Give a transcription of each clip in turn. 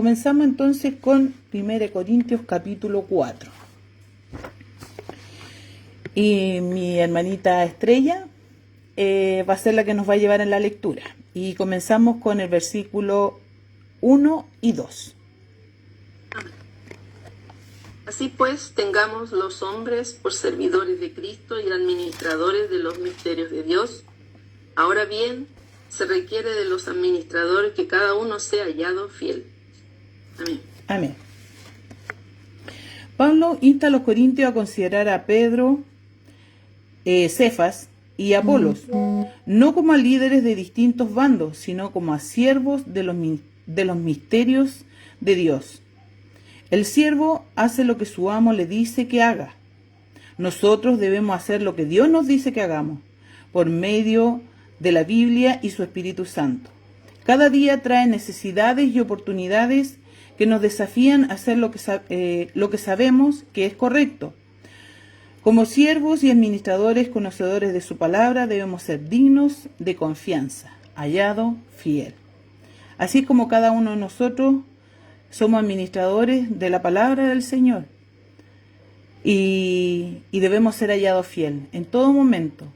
comenzamos entonces con 1 Corintios capítulo 4. Y mi hermanita Estrella va a ser la que nos va a llevar en la lectura. Y comenzamos con el versículo 1 y 2. Así pues, tengamos los hombres por servidores de Cristo y administradores de los misterios de Dios. Ahora bien, se requiere de los administradores que cada uno sea hallado fiel. Amén. Amén. Pablo insta a los corintios a considerar a Pedro, Cefas y Apolos, no como a líderes de distintos bandos, sino como a siervos de los misterios de Dios. El siervo hace lo que su amo le dice que haga. Nosotros debemos hacer lo que Dios nos dice que hagamos, por medio de la Biblia y su Espíritu Santo. Cada día trae necesidades y oportunidades que nos desafían a hacer lo que sabemos que es correcto. Como siervos y administradores conocedores de su palabra, debemos ser dignos de confianza, hallado fiel. Así como cada uno de nosotros somos administradores de la palabra del Señor y debemos ser hallados fiel en todo momento,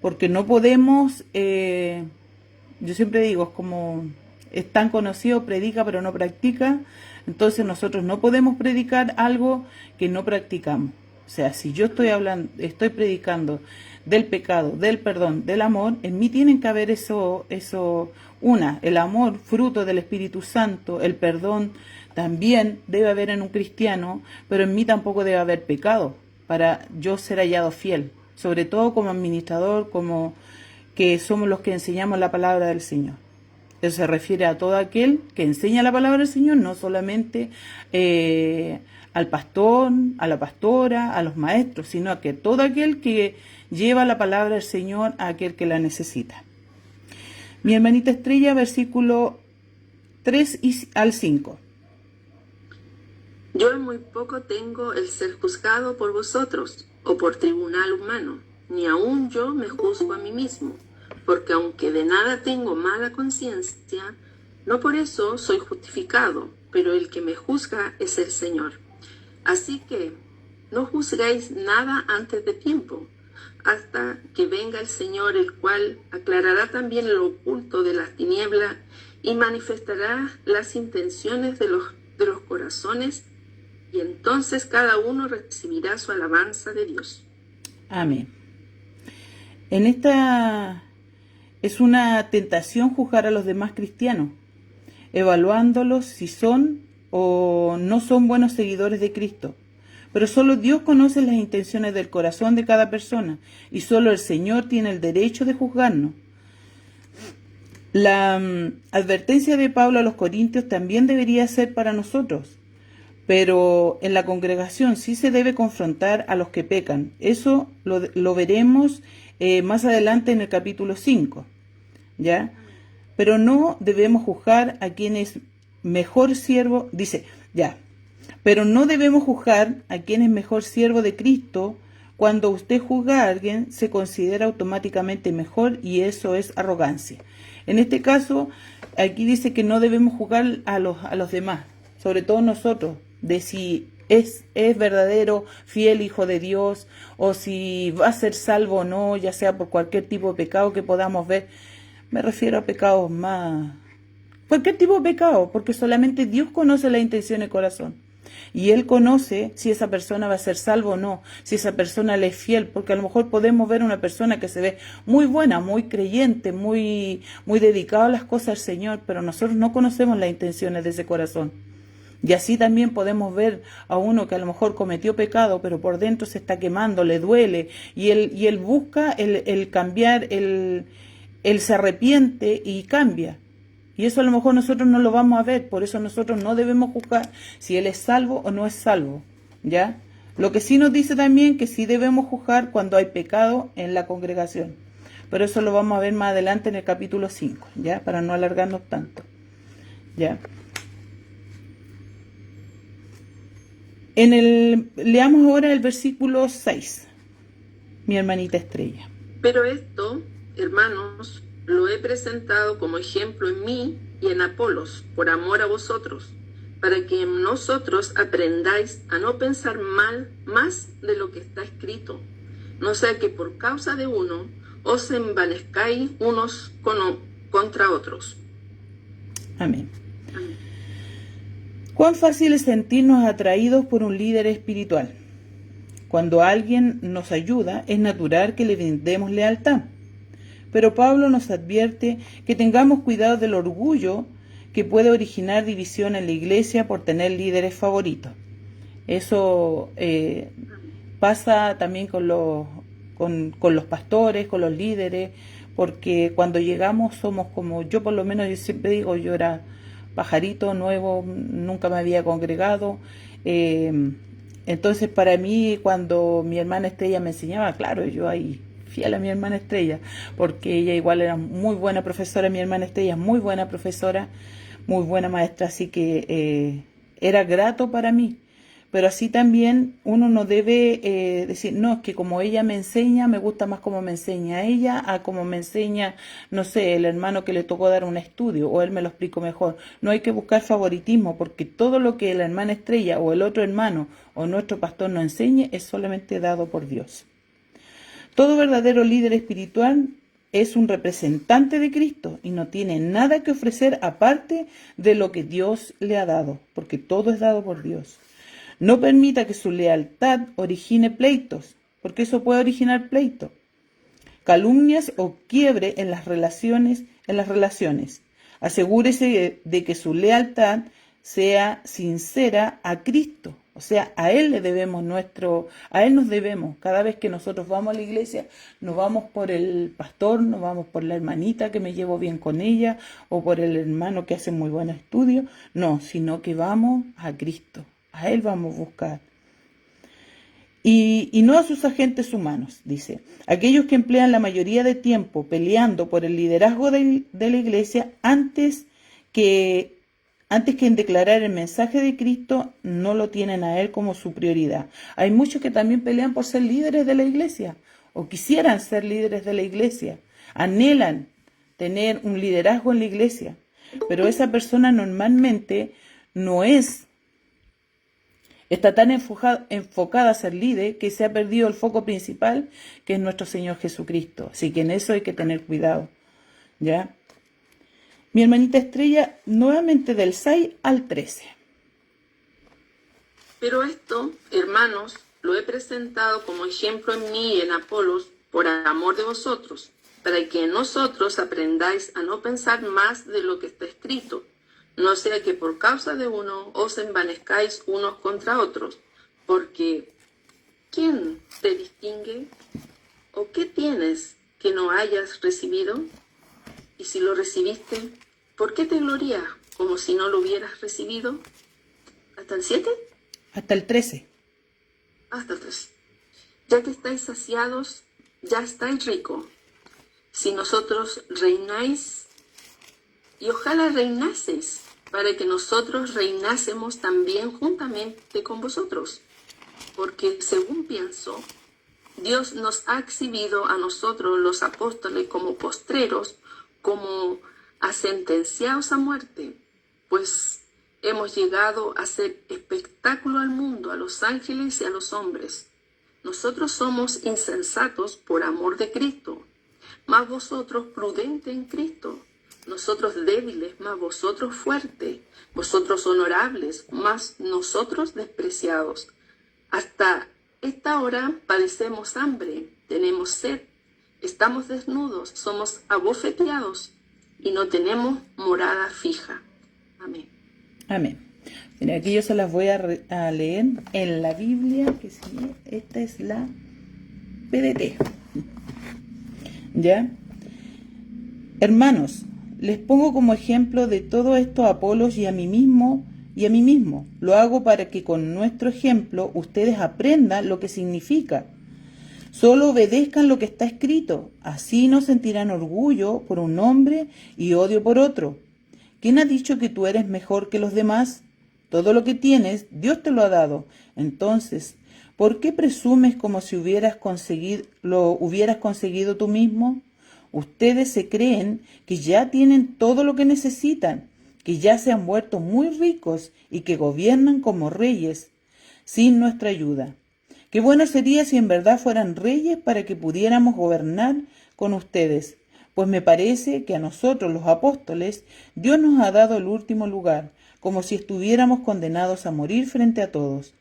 porque no podemos, yo siempre digo, es como es tan conocido, predica pero no practica. Entonces nosotros no podemos predicar algo que no practicamos. O sea, si yo estoy predicando del pecado, del perdón, del amor, en mí tienen que haber el amor, fruto del Espíritu Santo, el perdón también debe haber en un cristiano, pero en mí tampoco debe haber pecado para yo ser hallado fiel, sobre todo como administrador, como que somos los que enseñamos la palabra del Señor. Eso se refiere a todo aquel que enseña la palabra del Señor, no solamente al pastor, a la pastora, a los maestros, sino a que todo aquel que lleva la palabra del Señor a aquel que la necesita. Mi hermanita Estrella, versículo 3 al 5. Yo en muy poco tengo el ser juzgado por vosotros, o por tribunal humano, ni aun yo me juzgo a mí mismo, porque aunque de nada tengo mala conciencia, no por eso soy justificado, pero el que me juzga es el Señor. Así que no juzgáis nada antes de tiempo, hasta que venga el Señor, el cual aclarará también lo oculto de las tinieblas y manifestará las intenciones de los corazones, y entonces cada uno recibirá su alabanza de Dios. Amén. En esta es una tentación juzgar a los demás cristianos, evaluándolos si son o no son buenos seguidores de Cristo. Pero solo Dios conoce las intenciones del corazón de cada persona y solo el Señor tiene el derecho de juzgarnos. La advertencia de Pablo a los corintios también debería ser para nosotros, pero en la congregación sí se debe confrontar a los que pecan. Eso lo veremos más adelante en el capítulo 5, ¿ya? Pero no debemos juzgar a quien es mejor siervo, pero no debemos juzgar a quien es mejor siervo de Cristo. Cuando usted juzga a alguien, se considera automáticamente mejor y eso es arrogancia. En este caso, aquí dice que no debemos juzgar a los demás, sobre todo nosotros, de si es verdadero, fiel hijo de Dios, o si va a ser salvo o no, ya sea por cualquier tipo de pecado que podamos ver. Me refiero a pecados más... cualquier tipo de pecado, porque solamente Dios conoce la intención del corazón. Y Él conoce si esa persona va a ser salvo o no, si esa persona le es fiel, porque a lo mejor podemos ver una persona que se ve muy buena, muy creyente, muy dedicada a las cosas del Señor, pero nosotros no conocemos las intenciones de ese corazón. Y así también podemos ver a uno que a lo mejor cometió pecado, pero por dentro se está quemando, le duele, y él busca el cambiar, él se arrepiente y cambia. Y eso a lo mejor nosotros no lo vamos a ver, por eso nosotros no debemos juzgar si él es salvo o no es salvo, ¿ya? Lo que sí nos dice también que sí debemos juzgar cuando hay pecado en la congregación. Pero eso lo vamos a ver más adelante en el capítulo 5, ¿ya? Para no alargarnos tanto, ¿ya? Leamos ahora el versículo 6, mi hermanita Estrella. Pero esto, hermanos, lo he presentado como ejemplo en mí y en Apolos, por amor a vosotros, para que en nosotros aprendáis a no pensar mal más de lo que está escrito, no sea que por causa de uno os envanezcáis unos contra otros. Amén. Amén. Cuán fácil es sentirnos atraídos por un líder espiritual. Cuando alguien nos ayuda, es natural que le brindemos lealtad. Pero Pablo nos advierte que tengamos cuidado del orgullo que puede originar división en la iglesia por tener líderes favoritos. Eso pasa también con los pastores, con los líderes, porque cuando llegamos somos como, yo por lo menos yo siempre digo, yo era pajarito nuevo, nunca me había congregado, entonces para mí cuando mi hermana Estrella me enseñaba, claro, yo ahí fiel a mi hermana Estrella, porque ella igual era muy buena profesora, mi hermana Estrella es muy buena profesora, muy buena maestra, así que era grato para mí. Pero así también uno no debe decir, no, es que como ella me enseña, me gusta más como me enseña ella, a como me enseña, no sé, el hermano que le tocó dar un estudio, o él me lo explico mejor. No hay que buscar favoritismo, porque todo lo que la hermana Estrella, o el otro hermano, o nuestro pastor nos enseñe, es solamente dado por Dios. Todo verdadero líder espiritual es un representante de Cristo y no tiene nada que ofrecer aparte de lo que Dios le ha dado, porque todo es dado por Dios. No permita que su lealtad origine pleitos, porque eso puede originar pleitos, calumnias o quiebre en las relaciones. Asegúrese de que su lealtad sea sincera a Cristo. O sea, a Él nos debemos. Cada vez que nosotros vamos a la iglesia, no vamos por el pastor, no vamos por la hermanita que me llevo bien con ella, o por el hermano que hace muy buen estudio. No, sino que vamos a Cristo. A Él vamos a buscar. Y no a sus agentes humanos, dice. Aquellos que emplean la mayoría de tiempo peleando por el liderazgo de la iglesia antes que en declarar el mensaje de Cristo, no lo tienen a Él como su prioridad. Hay muchos que también pelean por ser líderes de la iglesia, o quisieran ser líderes de la iglesia, anhelan tener un liderazgo en la iglesia, pero esa persona normalmente está tan enfocada a ser líder que se ha perdido el foco principal, que es nuestro Señor Jesucristo. Así que en eso hay que tener cuidado, ¿ya? Mi hermanita Estrella, nuevamente del 6 al 13. Pero esto, hermanos, lo he presentado como ejemplo en mí y en Apolos por amor de vosotros, para que en nosotros aprendáis a no pensar más de lo que está escrito, no sea que por causa de uno os envanezcáis unos contra otros, porque ¿quién te distingue? ¿O qué tienes que no hayas recibido? Y si lo recibiste, ¿por qué te glorías como si no lo hubieras recibido? ¿Hasta el 7? Hasta el 13. Hasta el 13. Ya que estáis saciados, ya estáis ricos. Si nosotros reináis, y ojalá reinaseis, para que nosotros reinásemos también juntamente con vosotros. Porque según pienso, Dios nos ha exhibido a nosotros los apóstoles como postreros, como a sentenciados a muerte, pues hemos llegado a ser espectáculo al mundo, a los ángeles y a los hombres. Nosotros somos insensatos por amor de Cristo, mas vosotros prudentes en Cristo. Nosotros débiles, mas vosotros fuertes. Vosotros honorables, mas nosotros despreciados. Hasta esta hora padecemos hambre, tenemos sed, estamos desnudos, somos abofeteados y no tenemos morada fija. Amén. Amén. Mira, aquí yo se las voy a leer en la Biblia, que sí, esta es la PDT. ¿Ya? Hermanos, les pongo como ejemplo de todo esto a Apolos y a mí mismo. Lo hago para que con nuestro ejemplo ustedes aprendan lo que significa. Solo obedezcan lo que está escrito. Así no sentirán orgullo por un hombre y odio por otro. ¿Quién ha dicho que tú eres mejor que los demás? Todo lo que tienes, Dios te lo ha dado. Entonces, ¿por qué presumes como si lo hubieras conseguido tú mismo? Ustedes se creen que ya tienen todo lo que necesitan, que ya se han vuelto muy ricos y que gobiernan como reyes sin nuestra ayuda. Qué bueno sería si en verdad fueran reyes para que pudiéramos gobernar con ustedes, pues me parece que a nosotros los apóstoles Dios nos ha dado el último lugar, como si estuviéramos condenados a morir frente a todos.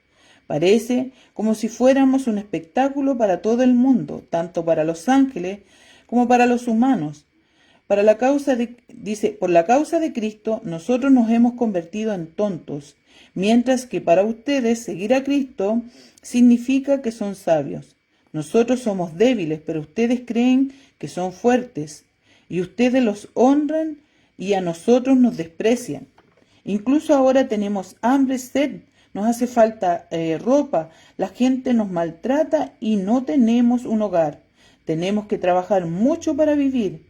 Parece como si fuéramos un espectáculo para todo el mundo, tanto para los ángeles como para los humanos. Por la causa de Cristo, nosotros nos hemos convertido en tontos, mientras que para ustedes seguir a Cristo significa que son sabios. Nosotros somos débiles, pero ustedes creen que son fuertes, y ustedes los honran y a nosotros nos desprecian. Incluso ahora tenemos hambre, sed, nos hace falta ropa, la gente nos maltrata y no tenemos un hogar. Tenemos que trabajar mucho para vivir.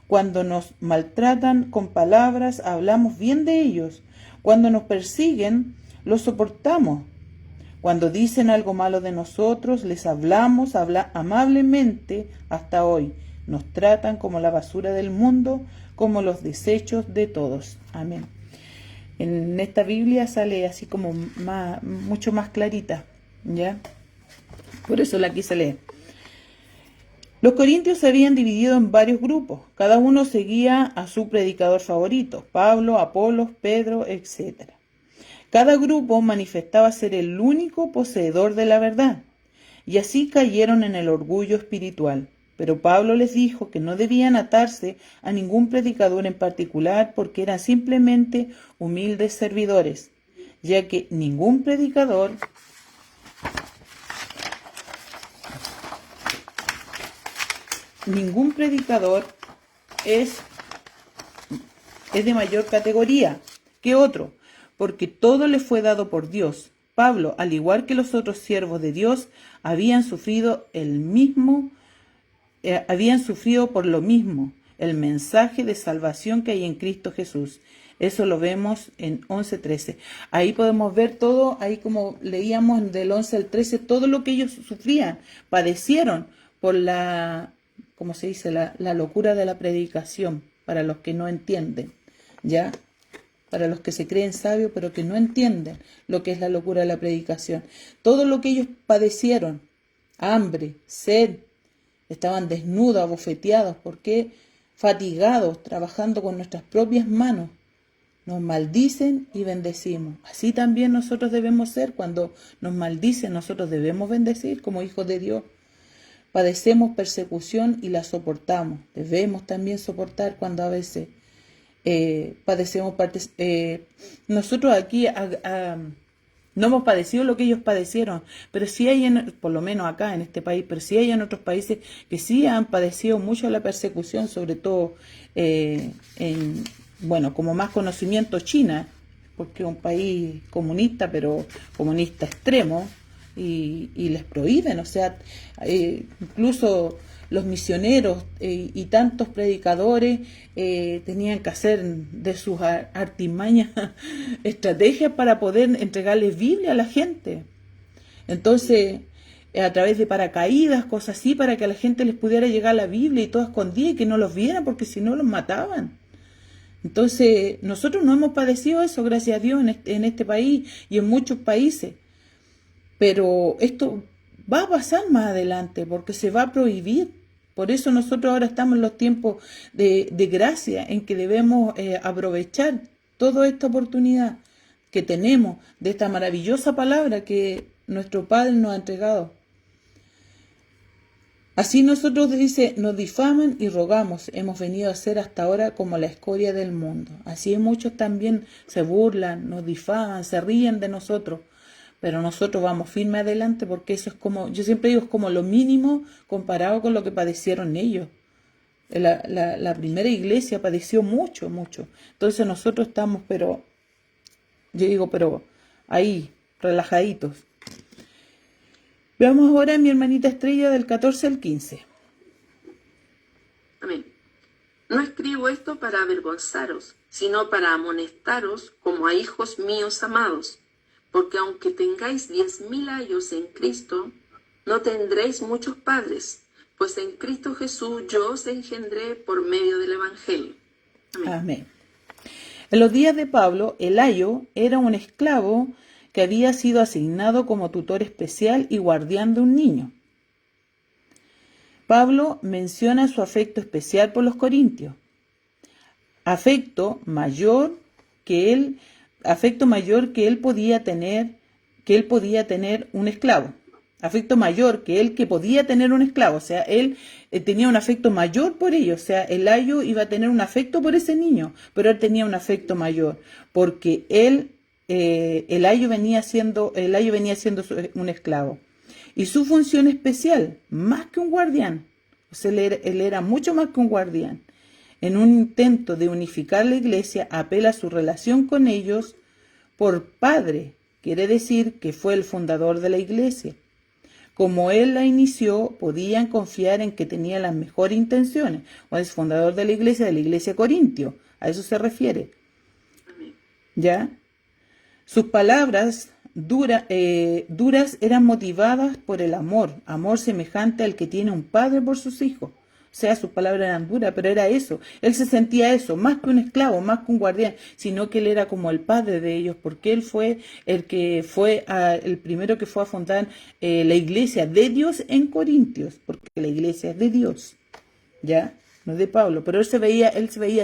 Cuando nos maltratan con palabras, hablamos bien de ellos. Cuando nos persiguen, los soportamos. Cuando dicen algo malo de nosotros, les hablamos amablemente hasta hoy. Nos tratan como la basura del mundo, como los desechos de todos. Amén. En esta Biblia sale así como mucho más clarita, ¿ya? Por eso la quise leer. Los corintios se habían dividido en varios grupos. Cada uno seguía a su predicador favorito, Pablo, Apolos, Pedro, etc. Cada grupo manifestaba ser el único poseedor de la verdad, y así cayeron en el orgullo espiritual. Pero Pablo les dijo que no debían atarse a ningún predicador en particular porque eran simplemente humildes servidores, ya que ningún predicador es de mayor categoría que otro, porque todo le fue dado por Dios. Pablo, al igual que los otros siervos de Dios, habían sufrido por lo mismo, el mensaje de salvación que hay en Cristo Jesús. Eso lo vemos en 11:13. Ahí podemos ver todo, ahí como leíamos del 11 al 13, todo lo que ellos sufrían, padecieron por ¿cómo se dice? La locura de la predicación, para los que no entienden, ¿ya? Para los que se creen sabios, pero que no entienden lo que es la locura de la predicación. Todo lo que ellos padecieron, hambre, sed, estaban desnudos, abofeteados, porque fatigados, trabajando con nuestras propias manos. Nos maldicen y bendecimos. Así también nosotros debemos ser. Cuando nos maldicen, nosotros debemos bendecir como hijos de Dios. Padecemos persecución y la soportamos. Debemos también soportar cuando a veces padecemos. Nosotros aquí no hemos padecido lo que ellos padecieron, pero sí hay, por lo menos acá en este país, pero sí hay en otros países que sí han padecido mucho la persecución, sobre todo como más conocimiento China, porque es un país comunista, pero comunista extremo, y les prohíben, o sea, incluso los misioneros y tantos predicadores tenían que hacer de sus artimañas estrategias para poder entregarles Biblia a la gente. Entonces, a través de paracaídas, cosas así, para que a la gente les pudiera llegar la Biblia y todo escondido y que no los vieran, porque si no los mataban. Entonces, nosotros no hemos padecido eso, gracias a Dios, en este país y en muchos países. Pero esto va a pasar más adelante porque se va a prohibir. Por eso nosotros ahora estamos en los tiempos de gracia en que debemos aprovechar toda esta oportunidad que tenemos de esta maravillosa palabra que nuestro Padre nos ha entregado. Así nosotros, dice, nos difaman y rogamos, hemos venido a ser hasta ahora como la escoria del mundo. Así muchos también se burlan, nos difaman, se ríen de nosotros. Pero nosotros vamos firme adelante porque eso es como, yo siempre digo, es como lo mínimo comparado con lo que padecieron ellos. La primera iglesia padeció mucho, mucho. Entonces nosotros estamos, pero ahí, relajaditos. Veamos ahora a mi hermanita Estrella del 14 al 15. Amén. No escribo esto para avergonzaros, sino para amonestaros como a hijos míos amados. Porque aunque tengáis 10,000 años en Cristo, no tendréis muchos padres, pues en Cristo Jesús yo os engendré por medio del Evangelio. Amén. Amén. En los días de Pablo, el ayo era un esclavo que había sido asignado como tutor especial y guardián de un niño. Pablo menciona su afecto especial por los corintios, afecto mayor que él podía tener, un esclavo. Afecto mayor que él que podía tener un esclavo. O sea, él tenía un afecto mayor por ellos. O sea, el ayo iba a tener un afecto por ese niño, pero él tenía un afecto mayor, porque el ayo venía siendo un esclavo. Y su función especial, más que un guardián, o sea, él era mucho más que un guardián. En un intento de unificar la iglesia, apela a su relación con ellos por padre. Quiere decir que fue el fundador de la iglesia. Como él la inició, podían confiar en que tenía las mejores intenciones. O es fundador de la iglesia Corintio. A eso se refiere. ¿Ya? Sus palabras duras eran motivadas por el amor semejante al que tiene un padre por sus hijos. O sea, sus palabras eran duras, pero era eso. Él se sentía eso, más que un esclavo, más que un guardián, sino que él era como el padre de ellos, porque él fue el primero que fue a fundar la iglesia de Dios en Corintios, porque la iglesia es de Dios, ¿ya? No es de Pablo, pero él se veía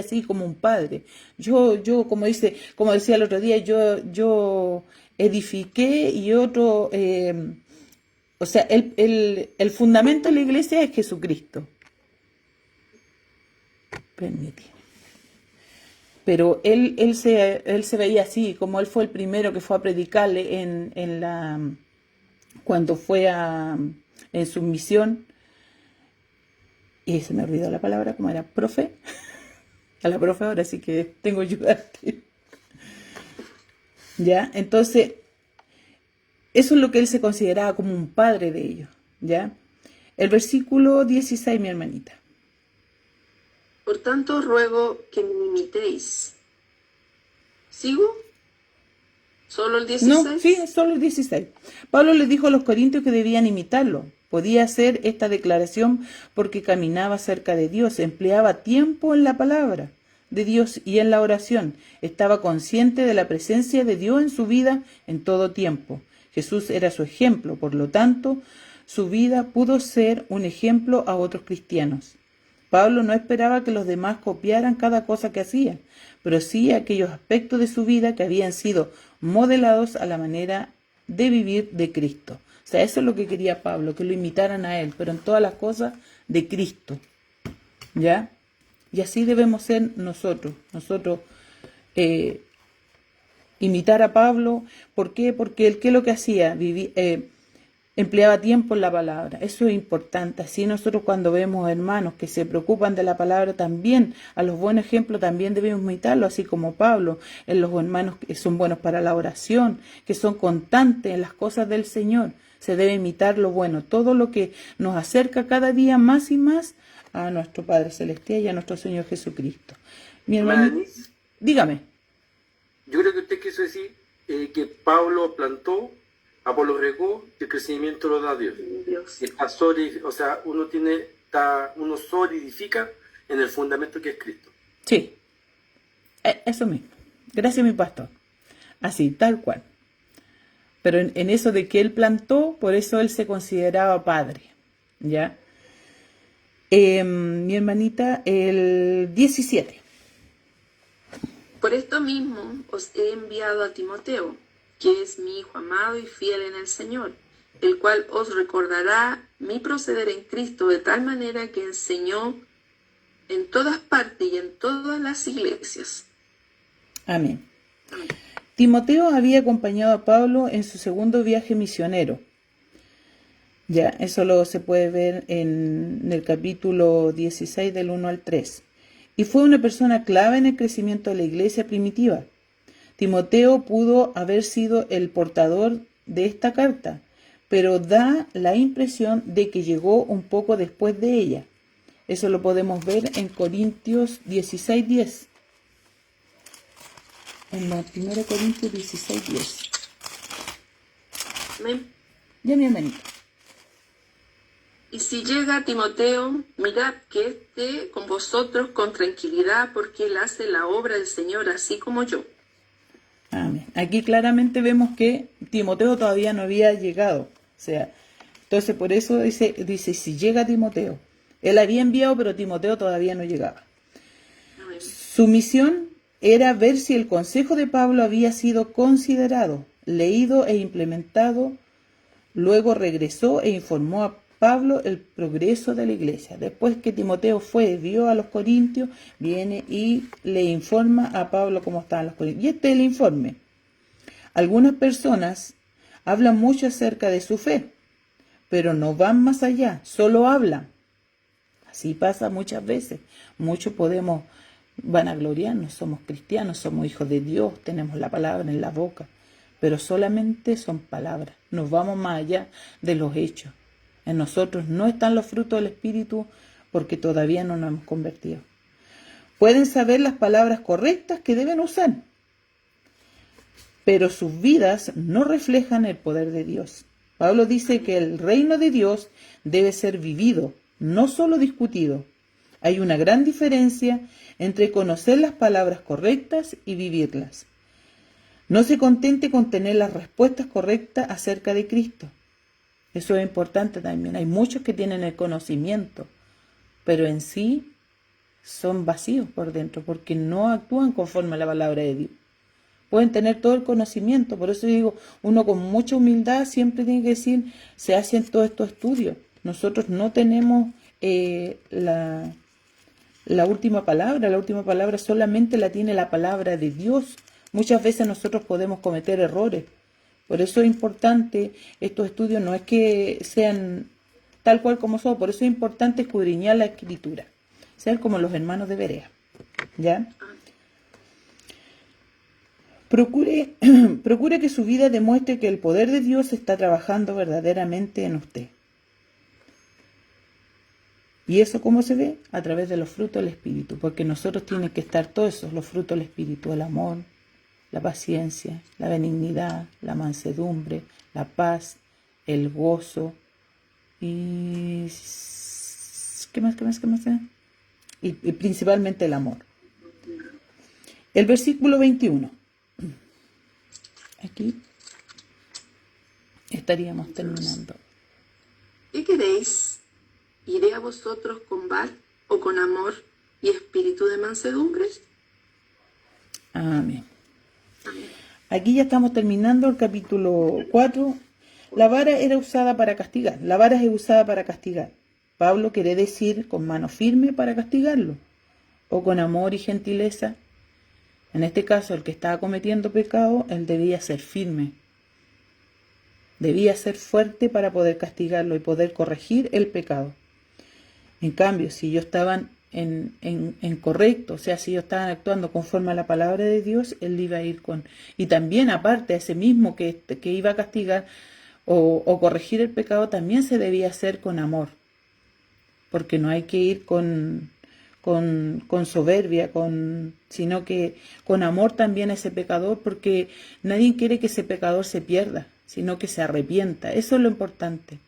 así como un padre. Yo, como decía el otro día, yo edifiqué y otro, o sea, el fundamento de la iglesia es Jesucristo. Permíteme. Pero él se veía así, como él fue el primero que fue a predicarle cuando fue en su misión. Y se me olvidó la palabra, ¿cómo era? ¿Profe? A la profe ahora sí que tengo que ayudarte. ¿Ya? Entonces, eso es lo que él se consideraba como un padre de ellos. ¿Ya? El versículo 16, mi hermanita. Por tanto, ruego que me imitéis. ¿Sigo? ¿Solo el 16? No, sí, solo el 16. Pablo les dijo a los corintios que debían imitarlo. Podía hacer esta declaración porque caminaba cerca de Dios, empleaba tiempo en la palabra de Dios y en la oración. Estaba consciente de la presencia de Dios en su vida en todo tiempo. Jesús era su ejemplo, por lo tanto, su vida pudo ser un ejemplo a otros cristianos. Pablo no esperaba que los demás copiaran cada cosa que hacía, pero sí aquellos aspectos de su vida que habían sido modelados a la manera de vivir de Cristo. O sea, eso es lo que quería Pablo, que lo imitaran a él, pero en todas las cosas de Cristo. ¿Ya? Y así debemos ser nosotros. Imitar a Pablo. ¿Por qué? Porque él, ¿qué es lo que hacía? Empleaba tiempo en la palabra. Eso es importante. Así nosotros cuando vemos hermanos que se preocupan de la palabra también, a los buenos ejemplos también debemos imitarlo, así como Pablo, en los hermanos que son buenos para la oración, que son constantes en las cosas del Señor. Se debe imitar lo bueno, todo lo que nos acerca cada día más y más a nuestro Padre Celestial y a nuestro Señor Jesucristo. Mi hermano, dígame. Yo creo que usted quiso decir que Pablo plantó, Apolo regó, y el crecimiento lo da Dios. O sea, uno solidifica en el fundamento que es Cristo. Sí, eso mismo. Gracias, mi pastor. Así, tal cual. Pero en eso de que él plantó, por eso él se consideraba padre. ¿Ya? Mi hermanita, el 17. Por esto mismo os he enviado a Timoteo, que es mi hijo amado y fiel en el Señor, el cual os recordará mi proceder en Cristo de tal manera que enseñó en todas partes y en todas las iglesias. Amén. Amén. Timoteo había acompañado a Pablo en su segundo viaje misionero. Ya, eso se puede ver en el capítulo 16 del 1 al 3. Y fue una persona clave en el crecimiento de la iglesia primitiva. Timoteo pudo haber sido el portador de esta carta, pero da la impresión de que llegó un poco después de ella. Eso lo podemos ver en Corintios 16:10. En la 1 Corintios 16:10. Amén. Ya, mi hermanito. Y si llega Timoteo, mirad que esté con vosotros con tranquilidad, porque él hace la obra del Señor así como yo. Amén. Aquí claramente vemos que Timoteo todavía no había llegado. O sea, entonces por eso dice si llega Timoteo. Él había enviado, pero Timoteo todavía no llegaba. Amén. Su misión era ver si el consejo de Pablo había sido considerado, leído e implementado. Luego regresó e informó a Pablo el progreso de la iglesia. Después que Timoteo vio a los corintios, viene y le informa a Pablo cómo estaban los corintios. Y este es el informe. Algunas personas hablan mucho acerca de su fe, pero no van más allá, solo hablan. Así pasa muchas veces. Muchos podemos vanagloriarnos, somos cristianos, somos hijos de Dios, tenemos la palabra en la boca, pero solamente son palabras. Nos vamos más allá de los hechos. En nosotros no están los frutos del Espíritu porque todavía no nos hemos convertido. Pueden saber las palabras correctas que deben usar, pero sus vidas no reflejan el poder de Dios. Pablo dice que el reino de Dios debe ser vivido, no solo discutido. Hay una gran diferencia entre conocer las palabras correctas y vivirlas. No se contente con tener las respuestas correctas acerca de Cristo. Eso es importante también. Hay muchos que tienen el conocimiento, pero en sí son vacíos por dentro porque no actúan conforme a la palabra de Dios. Pueden tener todo el conocimiento, por eso digo, uno con mucha humildad siempre tiene que decir, se hacen todos estos estudios. Nosotros no tenemos la última palabra solamente la tiene la palabra de Dios. Muchas veces nosotros podemos cometer errores. Por eso es importante, estos estudios no es que sean tal cual como son, por eso es importante escudriñar la Escritura, ser como los hermanos de Berea, ¿ya? Procure que su vida demuestre que el poder de Dios está trabajando verdaderamente en usted. ¿Y eso cómo se ve? A través de los frutos del Espíritu, porque nosotros tienen que estar todos esos, los frutos del Espíritu, el amor, la paciencia, la benignidad, la mansedumbre, la paz, el gozo y ¿qué más? Y principalmente el amor. El versículo 21. Aquí estaríamos terminando. ¿Qué queréis? ¿Iré a vosotros con val o con amor y espíritu de mansedumbre? Amén. Aquí ya estamos terminando el capítulo 4. La vara era usada para castigar. La vara es usada para castigar. Pablo quiere decir con mano firme para castigarlo, o con amor y gentileza. En este caso, el que estaba cometiendo pecado, él debía ser firme. Debía ser fuerte para poder castigarlo y poder corregir el pecado. En cambio, si ellos estaban en correcto, o sea, si ellos estaban actuando conforme a la palabra de Dios, él iba a ir con... Y también, aparte, a ese mismo que iba a castigar o corregir el pecado, también se debía hacer con amor. Porque no hay que ir con soberbia, sino que con amor también a ese pecador, porque nadie quiere que ese pecador se pierda, sino que se arrepienta. Eso es lo importante.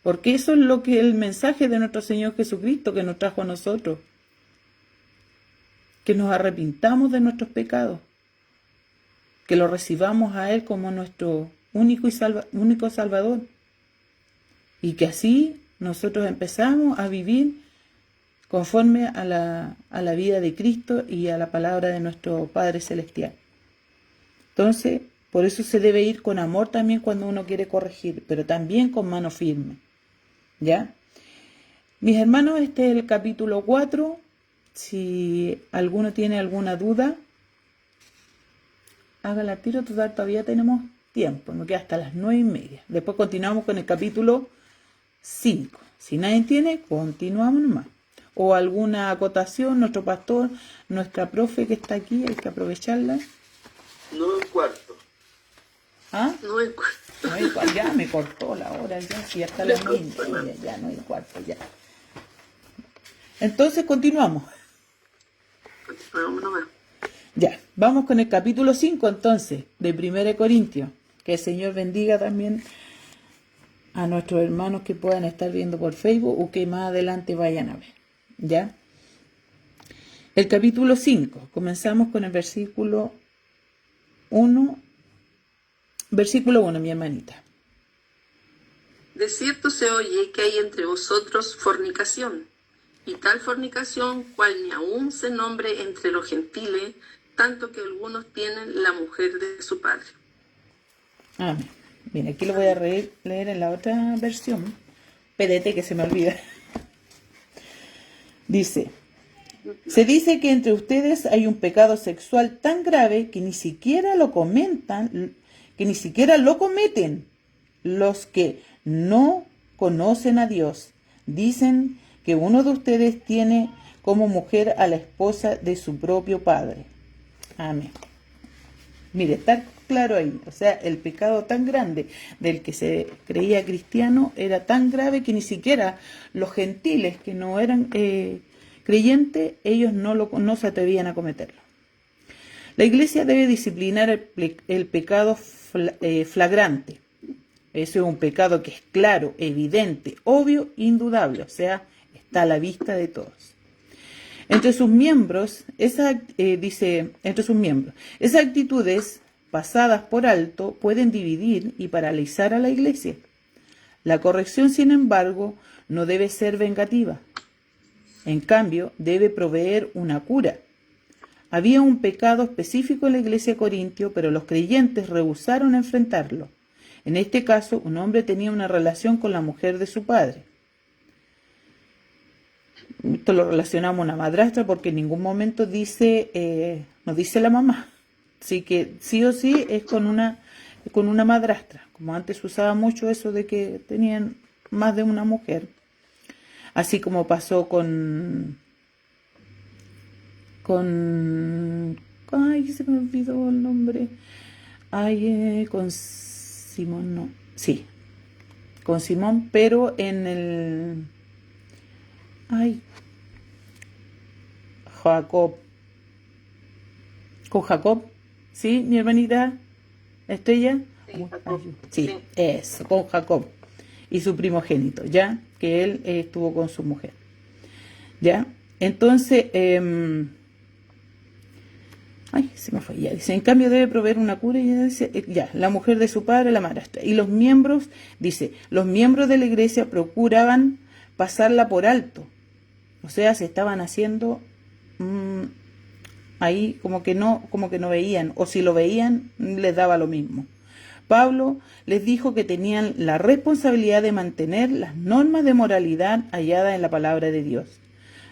Porque eso es lo que el mensaje de nuestro Señor Jesucristo que nos trajo a nosotros. Que nos arrepintamos de nuestros pecados. Que lo recibamos a Él como nuestro único Salvador. Y que así nosotros empezamos a vivir conforme a la vida de Cristo y a la palabra de nuestro Padre Celestial. Entonces, por eso se debe ir con amor también cuando uno quiere corregir, pero también con mano firme. ¿Ya? Mis hermanos, este es el capítulo 4. Si alguno tiene alguna duda, hágala al tiro, total, todavía tenemos tiempo, nos queda hasta las 9:30. Después continuamos con el capítulo 5. Si nadie tiene, continuamos nomás. O alguna acotación, nuestro pastor, nuestra profe que está aquí, hay que aprovecharla. 9:15. ¿Ah? 9:15. 9:15, ya me cortó la hora, ya, si ya está las 9:30, ya 9:15, ya. Entonces continuamos. Continuamos nomás. Ya, vamos con el capítulo 5 entonces, de 1 Corintios. Que el Señor bendiga también a nuestros hermanos que puedan estar viendo por Facebook o que más adelante vayan a ver. ¿Ya? El capítulo 5. Comenzamos con el versículo 1. Versículo 1, mi hermanita. De cierto se oye que hay entre vosotros fornicación, y tal fornicación cual ni aun se nombre entre los gentiles, tanto que algunos tienen la mujer de su padre. Amén. Bien, aquí lo voy a leer en la otra versión. Espérate que se me olvida. Dice, se dice que entre ustedes hay un pecado sexual tan grave que ni siquiera lo comentan, que ni siquiera lo cometen los que no conocen a Dios. Dicen que uno de ustedes tiene como mujer a la esposa de su propio padre. Amén. Mire, está claro ahí. O sea, el pecado tan grande del que se creía cristiano era tan grave que ni siquiera los gentiles que no eran creyentes, ellos no se atrevían a cometerlo. La iglesia debe disciplinar el pecado flagrante. Ese es un pecado que es claro, evidente, obvio, indudable. O sea, está a la vista de todos. Entre sus miembros, esas actitudes pasadas por alto pueden dividir y paralizar a la iglesia. La corrección, sin embargo, no debe ser vengativa. En cambio, debe proveer una cura. Había un pecado específico en la iglesia de Corintio, pero los creyentes rehusaron enfrentarlo. En este caso, un hombre tenía una relación con la mujer de su padre. Esto lo relacionamos a una madrastra porque en ningún momento no dice la mamá. Así que sí o sí es con una madrastra. Como antes usaba mucho eso de que tenían más de una mujer. Así como pasó con ay, se me olvidó el nombre. Ay, con Simón, no. Sí, con Simón, pero en el... Ay, Jacob. Con Jacob, ¿sí, mi hermanita Estrella? Sí, Jacob. Sí, eso, con Jacob y su primogénito, ¿ya? Que él estuvo con su mujer, ¿ya? Entonces, ay, se me fue, ya dice, en cambio debe proveer una cura, y dice, ya, la mujer de su padre, la madrastra. Y los miembros, dice, los miembros de la iglesia procuraban pasarla por alto. O sea, se estaban haciendo ahí como que no veían, o si lo veían, les daba lo mismo. Pablo les dijo que tenían la responsabilidad de mantener las normas de moralidad halladas en la palabra de Dios.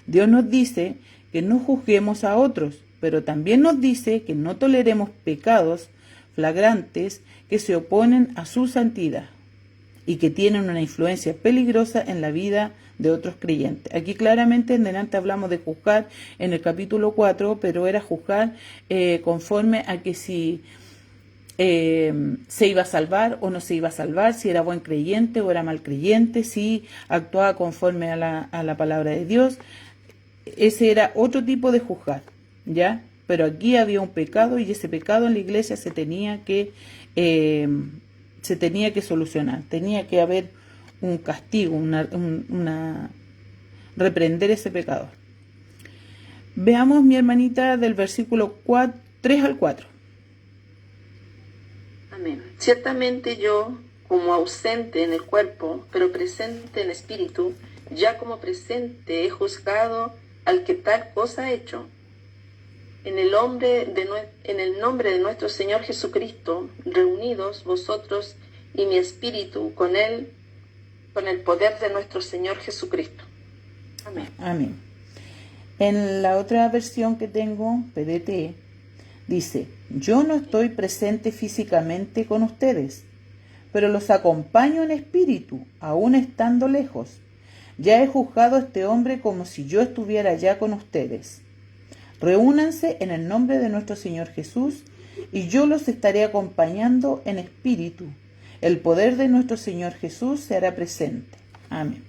Dios nos dice que no juzguemos a otros, pero también nos dice que no toleremos pecados flagrantes que se oponen a su santidad y que tienen una influencia peligrosa en la vida de otros creyentes. Aquí claramente en delante hablamos de juzgar en el capítulo 4, pero era juzgar conforme a que si se iba a salvar o no se iba a salvar, si era buen creyente o era mal creyente, si actuaba conforme a la palabra de Dios. Ese era otro tipo de juzgar, ¿ya? Pero aquí había un pecado y ese pecado en la iglesia se tenía que solucionar, tenía que haber un castigo, reprender ese pecador. Veamos, mi hermanita, del versículo 3 al 4. Amén. Ciertamente yo, como ausente en el cuerpo, pero presente en espíritu, ya como presente he juzgado al que tal cosa ha hecho. En el nombre de nuestro Señor Jesucristo, reunidos vosotros y mi espíritu con él, con el poder de nuestro Señor Jesucristo. Amén. Amén. En la otra versión que tengo, PDT, dice, yo no estoy presente físicamente con ustedes, pero los acompaño en espíritu, aún estando lejos. Ya he juzgado a este hombre como si yo estuviera allá con ustedes. Reúnanse en el nombre de nuestro Señor Jesús, y yo los estaré acompañando en espíritu. El poder de nuestro Señor Jesús se hará presente. Amén.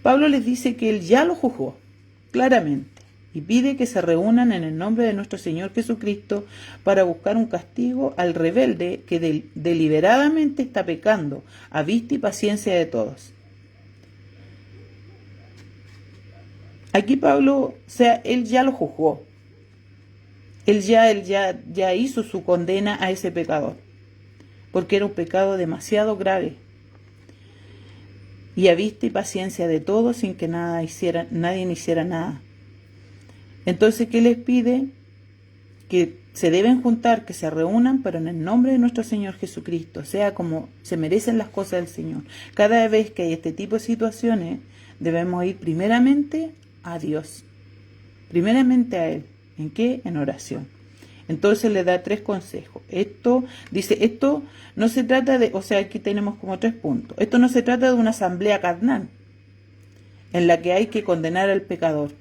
Pablo les dice que él ya lo juzgó, claramente. y pide que se reúnan en el nombre de nuestro Señor Jesucristo para buscar un castigo al rebelde que deliberadamente está pecando, a vista y paciencia de todos. Aquí Pablo, o sea, él ya lo juzgó. Él ya hizo su condena a ese pecador, porque era un pecado demasiado grave. Y a vista y paciencia de todos, sin que nadie hiciera nada. Entonces, ¿qué les pide? Que se deben juntar, que se reúnan, pero en el nombre de nuestro Señor Jesucristo, sea como se merecen las cosas del Señor. Cada vez que hay este tipo de situaciones, debemos ir primeramente a Dios, primeramente a Él. ¿En qué? En oración. Entonces le da 3 consejos. Esto no se trata de, o sea, aquí tenemos como 3 puntos. Esto no se trata de una asamblea carnal en la que hay que condenar al pecador.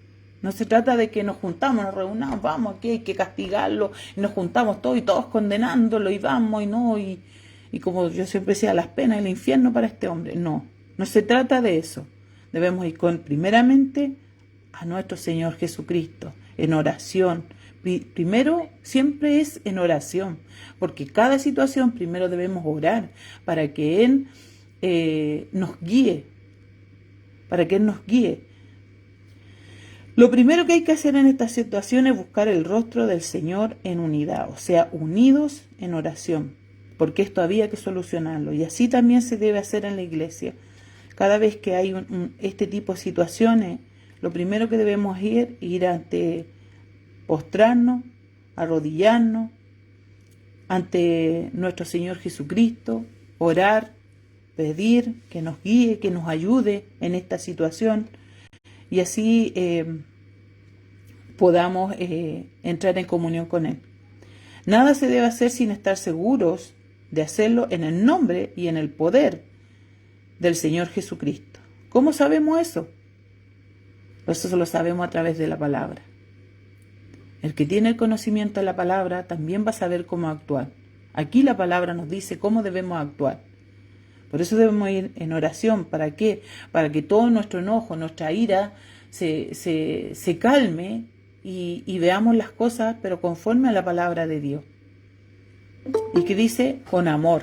No se trata de que nos juntamos, nos reunamos, vamos, aquí hay que castigarlo, y nos juntamos todos y todos condenándolo, y vamos, y como yo siempre decía, las penas del infierno para este hombre. No se trata de eso. Debemos ir primeramente a nuestro Señor Jesucristo, en oración. Primero, siempre es en oración, porque cada situación primero debemos orar para que Él nos guíe, Lo primero que hay que hacer en esta situación es buscar el rostro del Señor en unidad, o sea, unidos en oración, porque esto había que solucionarlo, y así también se debe hacer en la iglesia. Cada vez que hay este tipo de situaciones, lo primero que debemos ir ante postrarnos, arrodillarnos ante nuestro Señor Jesucristo, orar, pedir que nos guíe, que nos ayude en esta situación, y así podamos entrar en comunión con Él. Nada se debe hacer sin estar seguros de hacerlo en el nombre y en el poder del Señor Jesucristo. ¿Cómo sabemos eso? Eso lo sabemos a través de la palabra. El que tiene el conocimiento de la palabra también va a saber cómo actuar. Aquí la palabra nos dice cómo debemos actuar. Por eso debemos ir en oración. ¿Para qué? Para que todo nuestro enojo, nuestra ira se calme y veamos las cosas, pero conforme a la palabra de Dios. Y que dice con amor.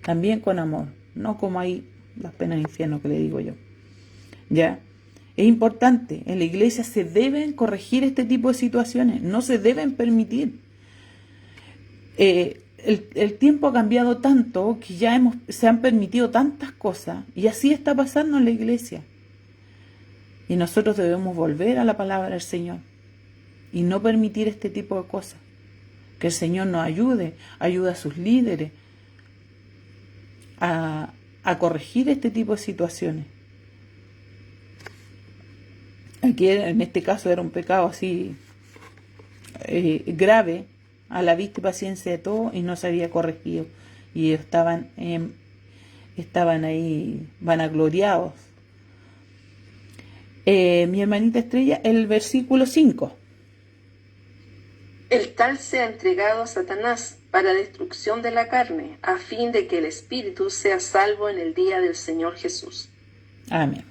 También con amor. No como hay las penas del infierno que le digo yo. ¿Ya? Es importante, en la iglesia se deben corregir este tipo de situaciones, no se deben permitir. El tiempo ha cambiado tanto que ya se han permitido tantas cosas, y así está pasando en la iglesia. Y nosotros debemos volver a la palabra del Señor y no permitir este tipo de cosas. Que el Señor nos ayude a sus líderes a corregir este tipo de situaciones. Aquí en este caso era un pecado así grave, a la vista y paciencia de todos, y no se había corregido. Y estaban ahí vanagloriados. Mi hermanita Estrella, el versículo 5. El tal sea entregado a Satanás para destrucción de la carne, a fin de que el espíritu sea salvo en el día del Señor Jesús. Amén.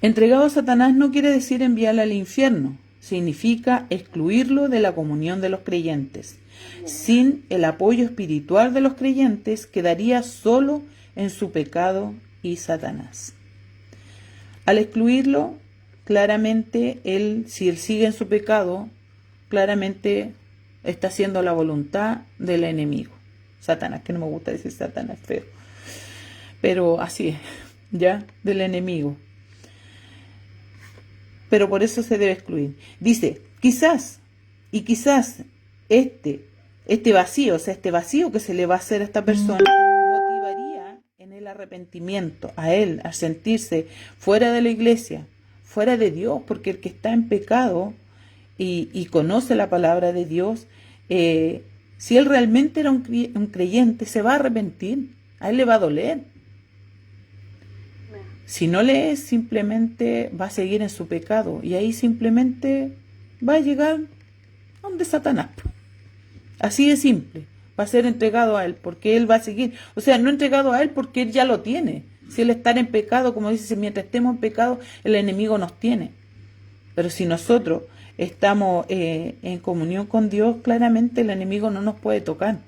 Entregado a Satanás no quiere decir enviarlo al infierno, significa excluirlo de la comunión de los creyentes. Sin el apoyo espiritual de los creyentes, quedaría solo en su pecado y Satanás. Al excluirlo, claramente, si él sigue en su pecado, claramente está haciendo la voluntad del enemigo. Satanás, que no me gusta decir Satanás, feo. Pero así es, ¿ya? Del enemigo. Pero por eso se debe excluir. Dice, quizás este vacío, o sea, este vacío que se le va a hacer a esta persona, motivaría en el arrepentimiento, a él, a sentirse fuera de la iglesia, fuera de Dios, porque el que está en pecado y conoce la palabra de Dios, si él realmente era un creyente, se va a arrepentir, a él le va a doler. Si no le es, simplemente va a seguir en su pecado, y ahí simplemente va a llegar donde Satanás. Así de simple. Va a ser entregado a él, porque él va a seguir. O sea, no entregado a él porque él ya lo tiene. Si él está en pecado, como dice, mientras estemos en pecado, el enemigo nos tiene. Pero si nosotros estamos en comunión con Dios, claramente el enemigo no nos puede tocar.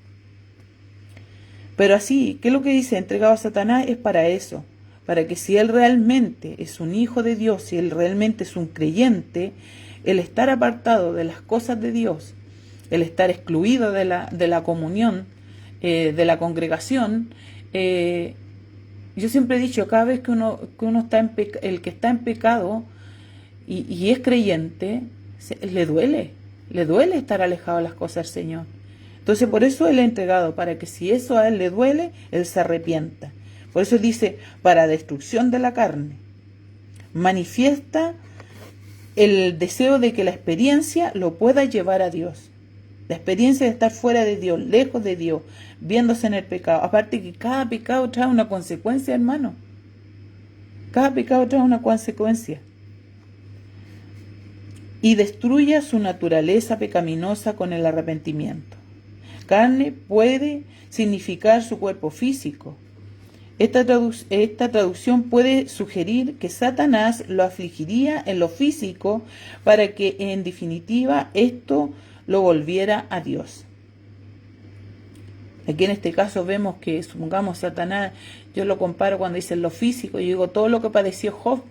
Pero así, ¿qué es lo que dice? Entregado a Satanás es para eso, para que si él realmente es un hijo de Dios, si él realmente es un creyente, el estar apartado de las cosas de Dios, el estar excluido de la comunión, de la congregación, yo siempre he dicho, cada vez que uno está el que está en pecado y es creyente, le duele estar alejado de las cosas del Señor. Entonces por eso Él ha entregado, para que si eso a Él le duele, Él se arrepienta. Por eso dice, para destrucción de la carne. Manifiesta el deseo de que la experiencia lo pueda llevar a Dios. La experiencia de estar fuera de Dios, lejos de Dios, viéndose en el pecado. Aparte que cada pecado trae una consecuencia, hermano. Cada pecado trae una consecuencia. Y destruya su naturaleza pecaminosa con el arrepentimiento. Carne puede significar su cuerpo físico. Esta traducción puede sugerir que Satanás lo afligiría en lo físico para que en definitiva esto lo volviera a Dios. Aquí en este caso vemos que, supongamos, Satanás, yo lo comparo cuando dice lo físico, yo digo todo lo que padeció Job,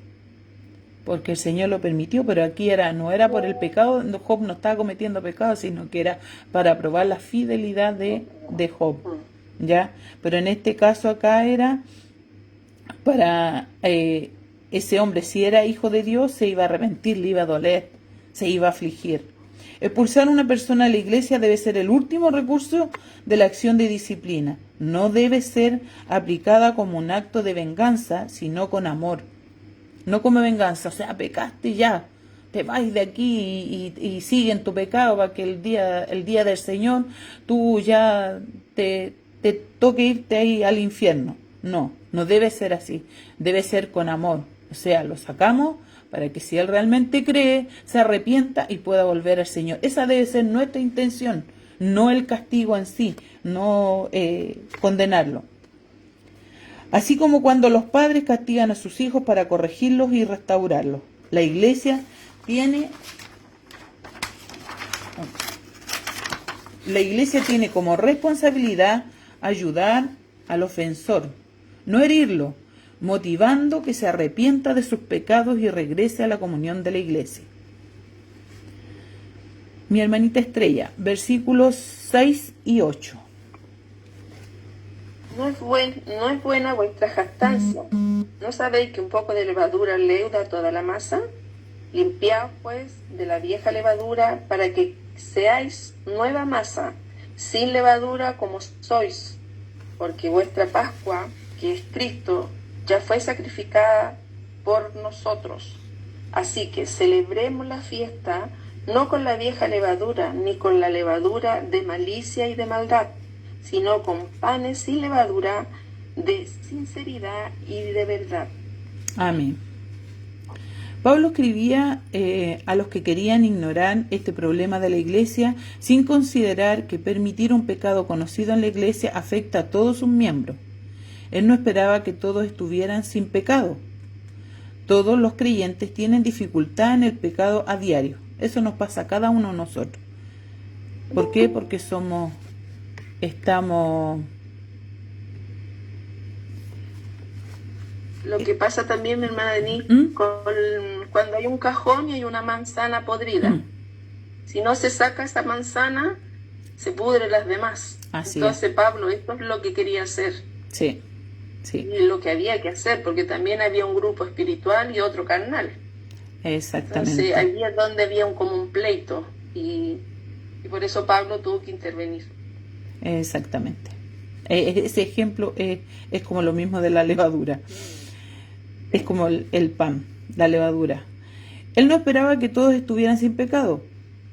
porque el Señor lo permitió, pero aquí no era por el pecado, Job no estaba cometiendo pecado, sino que era para probar la fidelidad de Job, ¿ya? Pero en este caso acá era para ese hombre, si era hijo de Dios, se iba a arrepentir, le iba a doler, se iba a afligir. Expulsar a una persona de la iglesia debe ser el último recurso de la acción de disciplina. No debe ser aplicada como un acto de venganza, sino con amor. No como venganza, o sea, pecaste ya, te vas de aquí y sigue en tu pecado para que el día del Señor tú ya te toque irte ahí al infierno. No debe ser así, debe ser con amor. O sea, lo sacamos para que si él realmente cree, se arrepienta y pueda volver al Señor. Esa debe ser nuestra intención, no el castigo en sí, no condenarlo. Así como cuando los padres castigan a sus hijos para corregirlos y restaurarlos. La iglesia tiene como responsabilidad ayudar al ofensor, no herirlo, motivando que se arrepienta de sus pecados y regrese a la comunión de la iglesia. Mi hermanita Estrella, versículos 6 y 8. No es buena vuestra jactancia. ¿No sabéis que un poco de levadura leuda toda la masa? Limpiaos, pues, de la vieja levadura, para que seáis nueva masa, sin levadura como sois, porque vuestra Pascua, que es Cristo, ya fue sacrificada por nosotros. Así que celebremos la fiesta, no con la vieja levadura, ni con la levadura de malicia y de maldad, sino con panes sin levadura, de sinceridad y de verdad. Amén. Pablo escribía a los que querían ignorar este problema de la iglesia, sin considerar que permitir un pecado conocido en la iglesia afecta a todos sus miembros. Él no esperaba que todos estuvieran sin pecado. Todos los creyentes tienen dificultad en el pecado a diario. Eso nos pasa a cada uno de nosotros. ¿Por qué? Porque estamos... Lo que pasa también, mi hermana Denise, cuando hay un cajón y hay una manzana podrida. Si no se saca esa manzana, se pudren las demás. Así Entonces, es. Pablo, esto es lo que quería hacer. Sí. Y lo que había que hacer, porque también había un grupo espiritual y otro carnal. Exactamente. Entonces, ahí es donde había como un pleito. Y por eso Pablo tuvo que intervenir. Exactamente. Ese ejemplo es como lo mismo de la levadura. Es como el pan, la levadura. Él no esperaba que todos estuvieran sin pecado,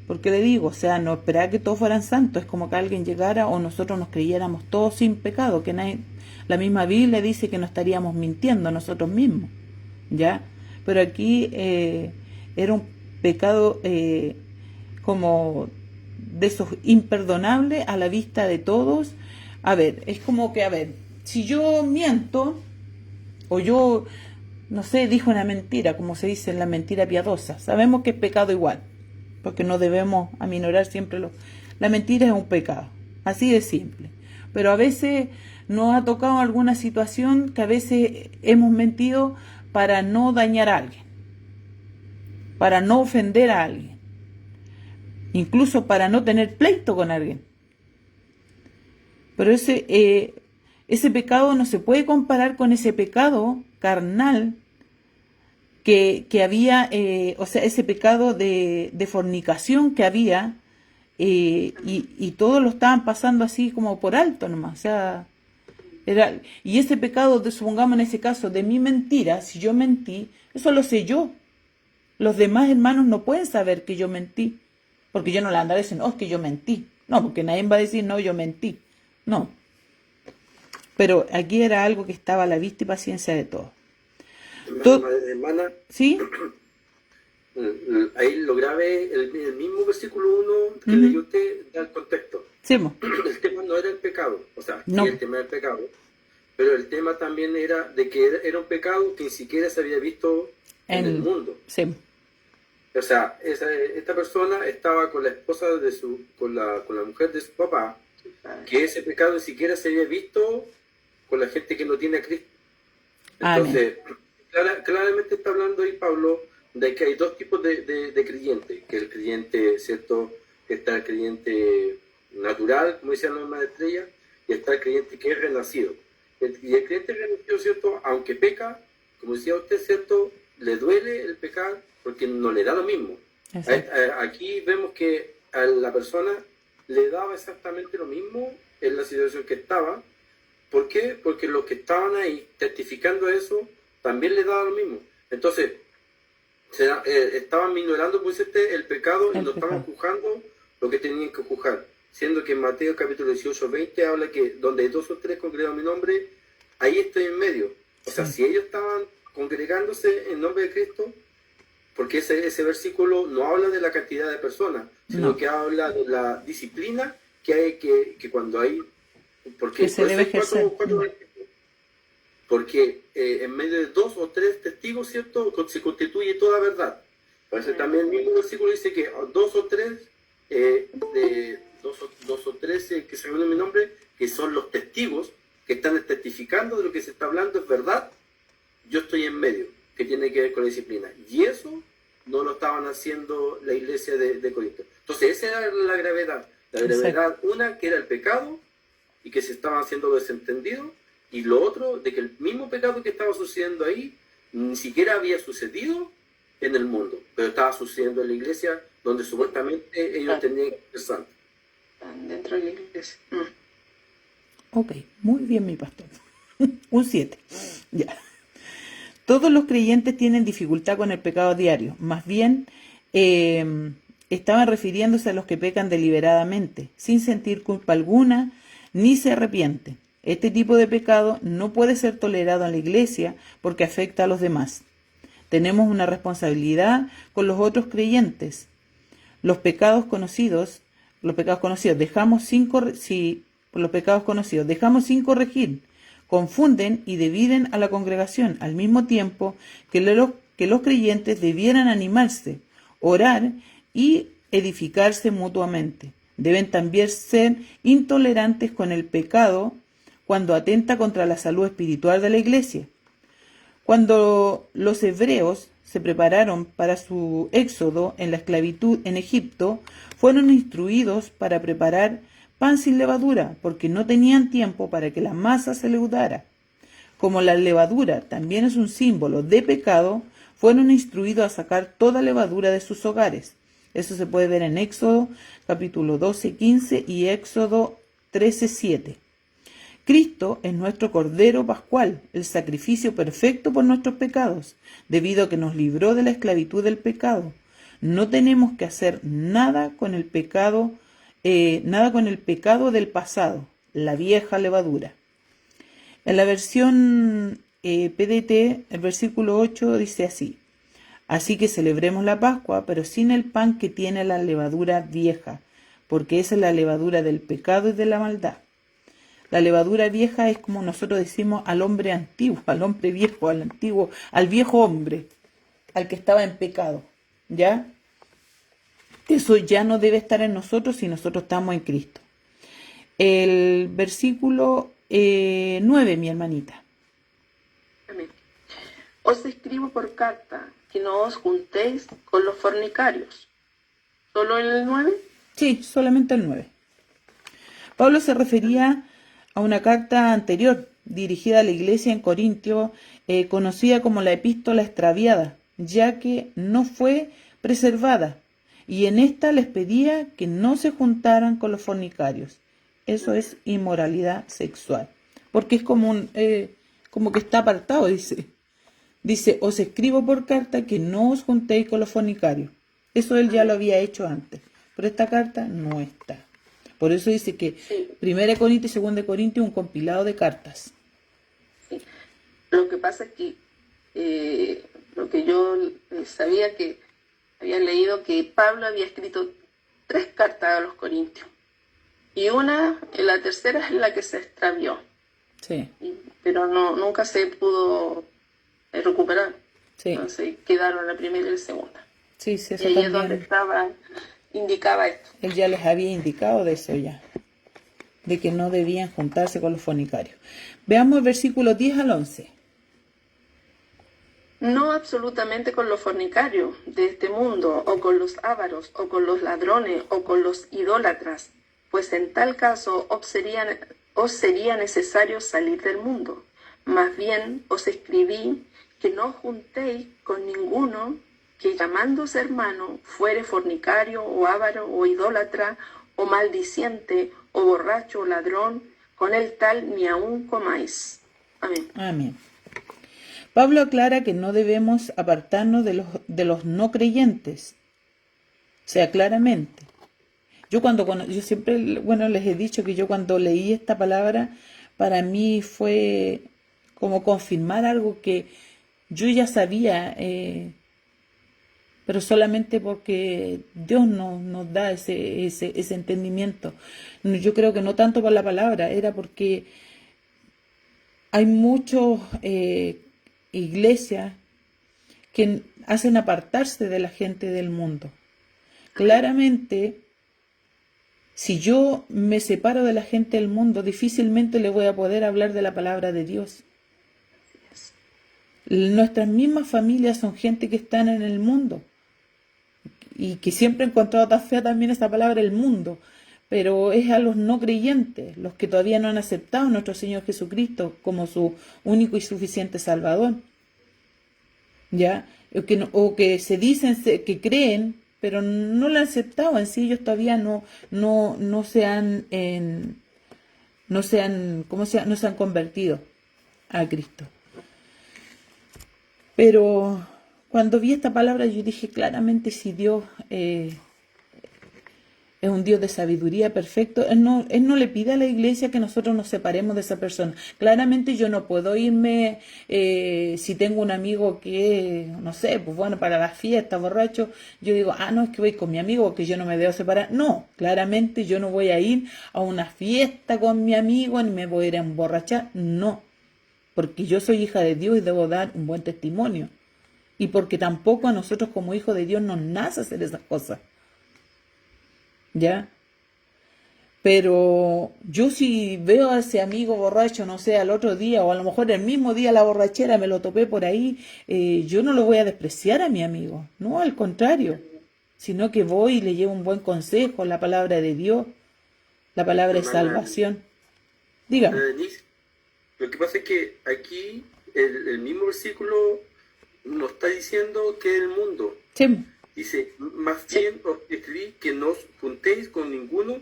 porque le digo, o sea, no esperaba que todos fueran santos. Es como que alguien llegara o nosotros nos creyéramos todos sin pecado, que la misma Biblia dice que no estaríamos mintiendo a nosotros mismos, ¿ya? Pero aquí era un pecado como de esos imperdonables a la vista de todos. A ver, es como que, si yo miento o yo no sé, dijo una mentira, como se dice en la mentira piadosa. Sabemos que es pecado igual, porque no debemos aminorar siempre la mentira es un pecado, así de simple. Pero a veces nos ha tocado alguna situación que a veces hemos mentido para no dañar a alguien, para no ofender a alguien, incluso para no tener pleito con alguien. Pero ese pecado no se puede comparar con ese pecado carnal que había, o sea, ese pecado de fornicación que había, y todos lo estaban pasando así como por alto nomás. O sea, y ese pecado, supongamos en ese caso, de mi mentira, si yo mentí, eso lo sé yo. Los demás hermanos no pueden saber que yo mentí, porque yo no le andaré diciendo, es que yo mentí. No, porque nadie va a decir, no, yo mentí. No. Pero aquí era algo que estaba a la vista y paciencia de todos. Hermana, ¿sí? Ahí lo grave, el mismo versículo 1 que leyó usted da el contexto. Sí, el tema no era el pecado, o sea, no. Sí, el tema era el pecado, pero el tema también era de que era un pecado que ni siquiera se había visto en el mundo. Sí. O sea, esta persona estaba con la esposa con la mujer de su papá, que ese pecado ni siquiera se había visto con la gente que no tiene a Cristo. Entonces, claramente está hablando ahí Pablo de que hay dos tipos de creyentes, que el creyente, ¿cierto? Está el creyente natural, como decía la hermana Estrella, y está el creyente que es renacido. Y el creyente renacido, ¿cierto? Aunque peca, como decía usted, ¿cierto? Le duele el pecar porque no le da lo mismo. Aquí vemos que a la persona le daba exactamente lo mismo en la situación que estaba. ¿Por qué? Porque los que estaban ahí testificando eso también le daba lo mismo. Entonces, estaban minorando, pues, el pecado y no estaban juzgando lo que tenían que juzgar. Siendo que en Mateo capítulo 18, 20 habla que donde hay 2 o 3 congregados mi nombre, ahí estoy en medio. O sea, si ellos estaban congregándose en nombre de Cristo, porque ese versículo no habla de la cantidad de personas, sino que habla de la disciplina que hay que cuando hay... Porque se debe ejercer. Porque en medio de 2 o 3 testigos, ¿cierto? Se constituye toda verdad. Por eso también el mismo versículo dice que 2 o 3 dos o 3 que se reúnen en mi nombre, que son los testigos que están testificando de lo que se está hablando, es verdad. Yo estoy en medio, que tiene que ver con la disciplina. Y eso no lo estaban haciendo la iglesia de Corinto. Entonces, esa era la gravedad. La gravedad, una, que era el pecado y que se estaban haciendo desentendidos, y lo otro, de que el mismo pecado que estaba sucediendo ahí ni siquiera había sucedido en el mundo, pero estaba sucediendo en la iglesia donde supuestamente ellos tenían que ser santos. Dentro de la iglesia. Ok, muy bien, mi pastor. Un 7. Ya. Todos los creyentes tienen dificultad con el pecado diario. Más bien, estaban refiriéndose a los que pecan deliberadamente, sin sentir culpa alguna, ni se arrepienten. Este tipo de pecado no puede ser tolerado en la iglesia porque afecta a los demás. Tenemos una responsabilidad con los otros creyentes. Los pecados conocidos, dejamos sin corregir, confunden y dividen a la congregación, al mismo tiempo que los creyentes debieran animarse, orar y edificarse mutuamente. Deben también ser intolerantes con el pecado cuando atenta contra la salud espiritual de la iglesia. Cuando los hebreos se prepararon para su éxodo en la esclavitud en Egipto, fueron instruidos para preparar pan sin levadura, porque no tenían tiempo para que la masa se leudara. Como la levadura también es un símbolo de pecado, fueron instruidos a sacar toda levadura de sus hogares. Eso se puede ver en Éxodo capítulo 12, 15 y Éxodo 13, 7. Cristo es nuestro Cordero Pascual, el sacrificio perfecto por nuestros pecados, debido a que nos libró de la esclavitud del pecado. No tenemos que hacer nada con el pecado del pasado, la vieja levadura. En la versión PDT, el versículo 8 dice así: así que celebremos la Pascua, pero sin el pan que tiene la levadura vieja, porque esa es la levadura del pecado y de la maldad. La levadura vieja es como nosotros decimos al hombre antiguo, al hombre viejo, al antiguo, al viejo hombre, al que estaba en pecado, ¿ya? Eso ya no debe estar en nosotros si nosotros estamos en Cristo. El versículo 9, mi hermanita. Amén. Os escribo por carta que no os juntéis con los fornicarios. ¿Solo en el 9? Sí, solamente el 9. Pablo se refería a una carta anterior dirigida a la iglesia en Corintio, conocida como la epístola extraviada, ya que no fue preservada, y en esta les pedía que no se juntaran con los fornicarios. Eso es inmoralidad sexual, porque es como como que está apartado, dice, os escribo por carta que no os juntéis con los fornicarios. Eso él ya lo había hecho antes, pero esta carta no está. Por eso dice que 1 Corintios y 2 Corintios es un compilado de cartas. Sí. Lo que pasa es que lo que yo sabía que había leído que Pablo había escrito 3 cartas a los corintios. Y la tercera es la que se extravió. Sí. Pero nunca se pudo recuperar. Sí. Entonces quedaron la primera y la segunda. Sí, sí, eso y ahí también. es donde indicaba esto. Él ya les había indicado de eso ya, de que no debían juntarse con los fornicarios. Veamos el versículo 10 al 11. No absolutamente con los fornicarios de este mundo, o con los ávaros, o con los ladrones, o con los idólatras, pues en tal caso os sería necesario salir del mundo. Más bien os escribí que no os juntéis con ninguno que llamándose hermano fuere fornicario, o avaro, o idólatra, o maldiciente, o borracho, o ladrón, con el tal ni aun comáis. Amén. Amén. Pablo aclara que no debemos apartarnos de los no creyentes. O sea, claramente. Yo siempre, les he dicho que yo cuando leí esta palabra, para mí fue como confirmar algo que yo ya sabía, pero solamente porque Dios nos da ese entendimiento. Yo creo que no tanto por la palabra, era porque hay muchos iglesias que hacen apartarse de la gente del mundo. Claramente, si yo me separo de la gente del mundo, difícilmente le voy a poder hablar de la palabra de Dios. Nuestras mismas familias son gente que están en el mundo y que siempre he encontrado tan fea también esta palabra, el mundo, pero es a los no creyentes, los que todavía no han aceptado a nuestro Señor Jesucristo como su único y suficiente Salvador, ¿ya? O que se dicen que creen, pero no lo han aceptado. En sí ellos todavía no se han convertido a Cristo. Pero cuando vi esta palabra yo dije claramente, si Dios es un Dios de sabiduría perfecto, Él no le pide a la iglesia que nosotros nos separemos de esa persona. Claramente yo no puedo irme, si tengo un amigo que, no sé, pues bueno, para la fiesta, borracho, yo digo, no, es que voy con mi amigo, que yo no me debo separar. No, claramente yo no voy a ir a una fiesta con mi amigo, ni me voy a ir a emborrachar, no. Porque yo soy hija de Dios y debo dar un buen testimonio. Y porque tampoco a nosotros como hijos de Dios nos nace hacer esas cosas. ¿Ya? Pero yo si veo a ese amigo borracho, no sé, al otro día o a lo mejor el mismo día la borrachera me lo topé por ahí, yo no lo voy a despreciar a mi amigo, no, al contrario, sino que voy y le llevo un buen consejo, la palabra de Dios, la palabra de salvación. Dígame. Lo que pasa es que aquí el mismo versículo nos está diciendo que es el mundo. Sí. Dice, más bien os escribí que no os juntéis con ninguno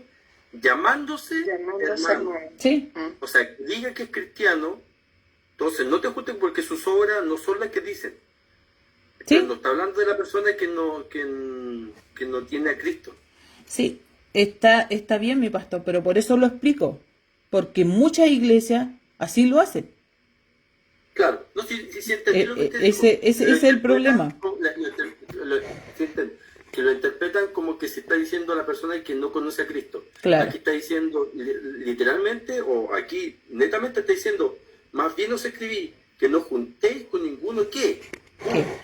llamándose hermano. Sí. O sea, que diga que es cristiano, entonces no te juntes porque sus obras no son las que dicen. Sí. No está hablando de la persona que no tiene a Cristo. Sí, está bien, mi pastor, pero por eso lo explico. Porque muchas iglesias así lo hacen. Claro, no, si entendí lo que te digo. Ese es el problema. Que lo interpretan como que se está diciendo a la persona que no conoce a Cristo. Claro. Aquí está diciendo literalmente, o aquí netamente está diciendo, más bien os escribí que no juntéis con ninguno que,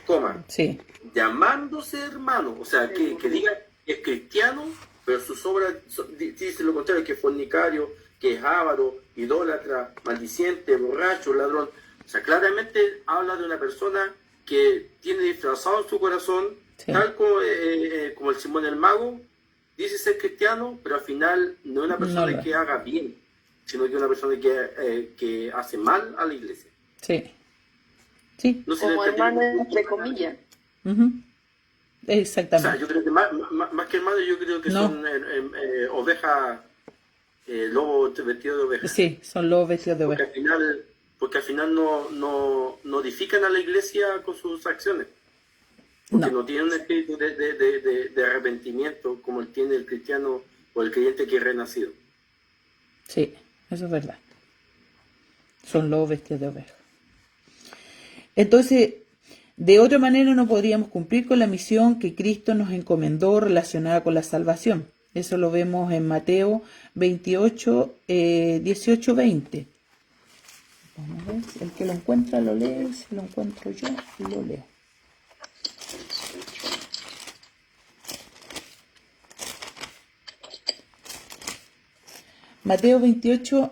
coma, Sí. llamándose hermano, o sea, que diga que es cristiano, pero sus obras dice lo contrario, que es fornicario, que es avaro, idólatra, maldiciente, borracho, ladrón. O sea, claramente habla de una persona que tiene disfrazado en su corazón, Sí. tal como el Simón el Mago, dice ser cristiano, pero al final no es una persona No lo que haga bien, sino que es una persona que hace mal a la iglesia. Sí. Sí. No sé si Como lo entendí. hermano entre comillas. Ujú. O sea, Exactamente. yo creo que más que hermano, yo creo que No. son ovejas, lobos vestidos de ovejas. Sí, son lobos vestidos de oveja. Porque al final no edifican a la iglesia con sus acciones. Porque No. no tienen un espíritu de arrepentimiento como tiene el cristiano o el creyente que es renacido. Sí, eso es verdad. Son lobos vestidos de oveja. Entonces, de otra manera no podríamos cumplir con la misión que Cristo nos encomendó relacionada con la salvación. Eso lo vemos en Mateo 28, 18, 20. Vamos a ver, el que lo encuentra lo lee, si lo encuentro yo, lo leo. Mateo 28,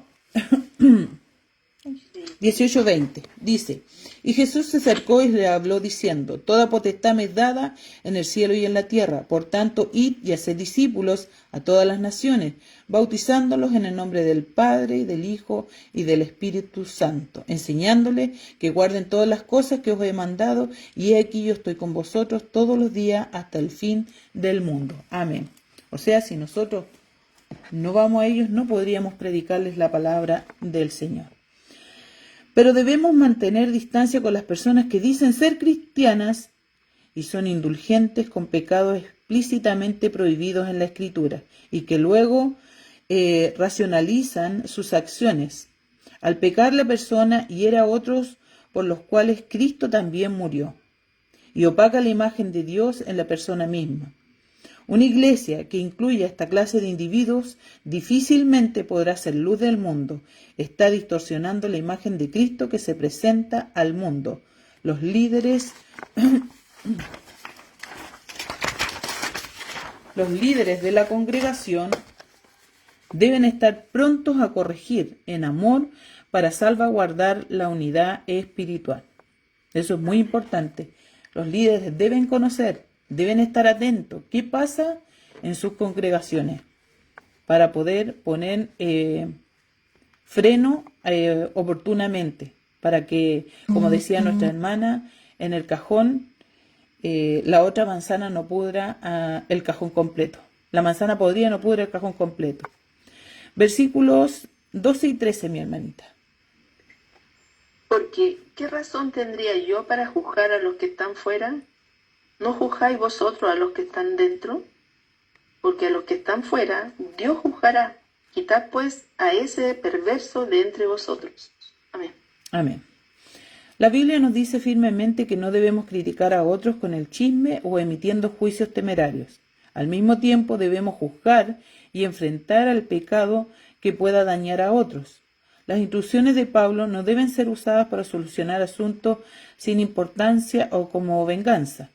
18-20, dice, y Jesús se acercó y le habló diciendo, toda potestad me es dada en el cielo y en la tierra, por tanto, id y haced discípulos a todas las naciones, bautizándolos en el nombre del Padre, y del Hijo y del Espíritu Santo, enseñándoles que guarden todas las cosas que os he mandado, y he aquí yo estoy con vosotros todos los días hasta el fin del mundo. Amén. O sea, si nosotros no vamos a ellos, no podríamos predicarles la palabra del Señor. Pero debemos mantener distancia con las personas que dicen ser cristianas y son indulgentes con pecados explícitamente prohibidos en la Escritura y que luego racionalizan sus acciones. Al pecar la persona hiere a otros por los cuales Cristo también murió y opaca la imagen de Dios en la persona misma. Una iglesia que incluya esta clase de individuos difícilmente podrá ser luz del mundo. Está distorsionando la imagen de Cristo que se presenta al mundo. Los líderes de la congregación deben estar prontos a corregir en amor para salvaguardar la unidad espiritual. Eso es muy importante. Los líderes deben conocer, deben estar atentos qué pasa en sus congregaciones para poder poner freno oportunamente, para que, como decía nuestra hermana, en el cajón la otra manzana no pudra el cajón completo. La manzana podrida no pudra el cajón completo. Versículos 12 y 13, mi hermanita. Porque, ¿qué razón tendría yo para juzgar a los que están fuera? ¿No juzgáis vosotros a los que están dentro? Porque a los que están fuera, Dios juzgará. Quitad pues a ese perverso de entre vosotros. Amén. Amén. La Biblia nos dice firmemente que no debemos criticar a otros con el chisme o emitiendo juicios temerarios. Al mismo tiempo debemos juzgar y enfrentar al pecado que pueda dañar a otros. Las instrucciones de Pablo no deben ser usadas para solucionar asuntos sin importancia o como venganza.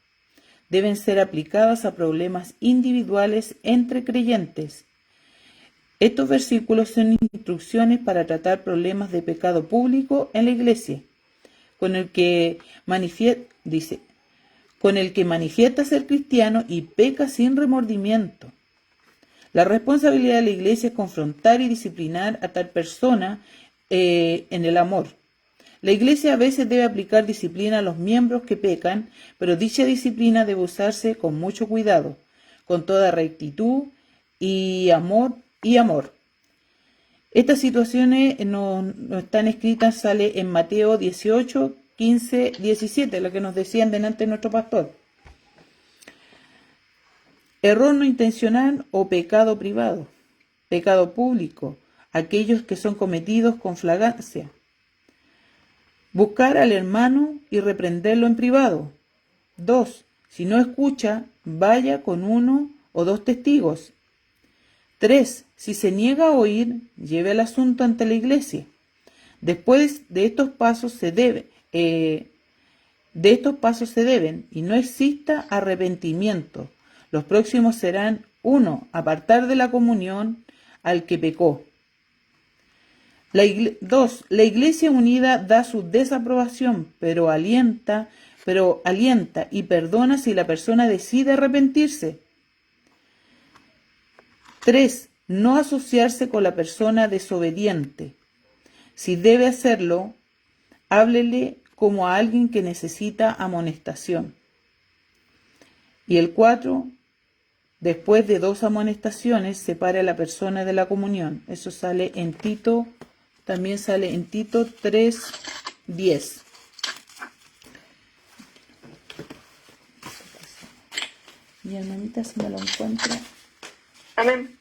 Deben ser aplicadas a problemas individuales entre creyentes. Estos versículos son instrucciones para tratar problemas de pecado público en la iglesia, con el que manifiesta ser cristiano y peca sin remordimiento. La responsabilidad de la iglesia es confrontar y disciplinar a tal persona en el amor. La iglesia a veces debe aplicar disciplina a los miembros que pecan, pero dicha disciplina debe usarse con mucho cuidado, con toda rectitud y amor. Estas situaciones no están escritas, sale en Mateo 18, 15, 17, lo que nos decían delante de nuestro pastor. Error no intencional o pecado privado, pecado público, aquellos que son cometidos con flagrancia. Buscar al hermano y reprenderlo en privado. 2. Si no escucha, vaya con uno o 2 testigos. 3. Si se niega a oír, lleve el asunto ante la iglesia. Después de estos pasos se deben, y no exista arrepentimiento. Los próximos serán: 1. Apartar de la comunión al que pecó. 2. La iglesia unida da su desaprobación, pero alienta y perdona si la persona decide arrepentirse. 3. No asociarse con la persona desobediente. Si debe hacerlo, háblele como a alguien que necesita amonestación. Y el 4. Después de 2 amonestaciones, separe a la persona de la comunión. Eso sale en Tito, también sale en Tito 3:10. Mi hermanita, si me lo encuentra. Amén.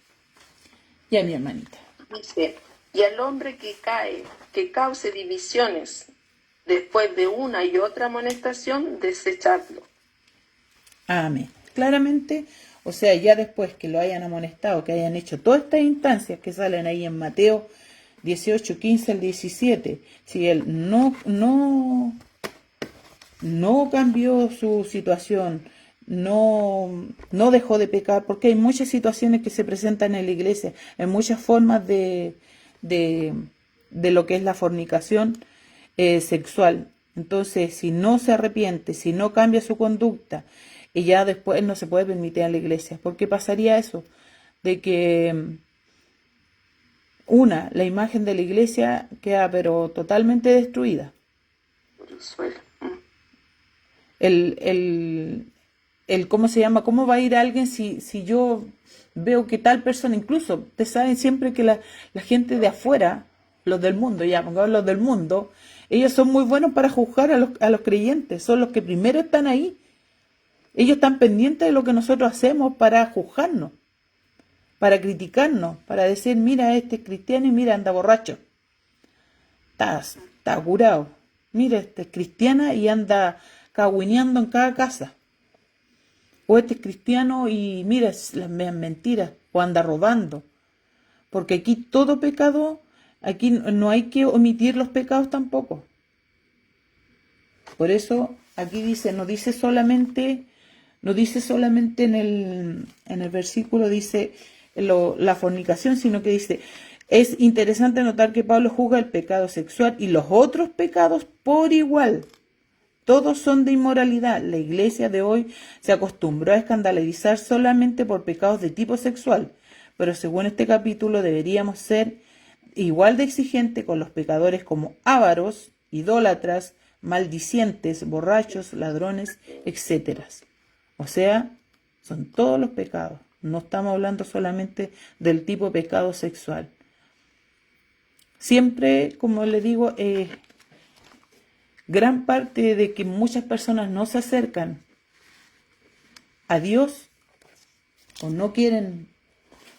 Ya, mi hermanita. Dice, y al hombre que cae, que cause divisiones, después de una y otra amonestación, desechadlo. Amén. Claramente, o sea, ya después que lo hayan amonestado, que hayan hecho todas estas instancias que salen ahí en Mateo 18, 15 al 17, si él no cambió su situación, no dejó de pecar, porque hay muchas situaciones que se presentan en la iglesia, hay muchas formas de lo que es la fornicación sexual. Entonces, si no se arrepiente, si no cambia su conducta, y ya después no se puede permitir en la iglesia. ¿Por qué pasaría eso? De que la imagen de la iglesia queda pero totalmente destruida. ¿Cómo se llama? ¿Cómo va a ir alguien si yo veo que tal persona, incluso, ustedes saben siempre que la gente de afuera, los del mundo, ya pongamos los del mundo, ellos son muy buenos para juzgar a los creyentes, son los que primero están ahí. Ellos están pendientes de lo que nosotros hacemos para juzgarnos, para criticarnos, para decir, mira, este es cristiano y mira, anda borracho. Está curado. Mira, este es cristiana y anda cagüineando en cada casa. O este es cristiano y mira, las mentiras, o anda robando. Porque aquí todo pecado, aquí no hay que omitir los pecados tampoco. Por eso aquí dice, no dice solamente en el versículo, dice la fornicación, sino que dice, es interesante notar que Pablo juzga el pecado sexual y los otros pecados por igual. Todos son de inmoralidad. La iglesia de hoy se acostumbró a escandalizar solamente por pecados de tipo sexual, pero según este capítulo deberíamos ser igual de exigentes con los pecadores como ávaros, idólatras, maldicientes, borrachos, ladrones, etc. O sea, son todos los pecados. No estamos hablando solamente del tipo pecado sexual. Siempre, como les digo, gran parte de que muchas personas no se acercan a Dios o no quieren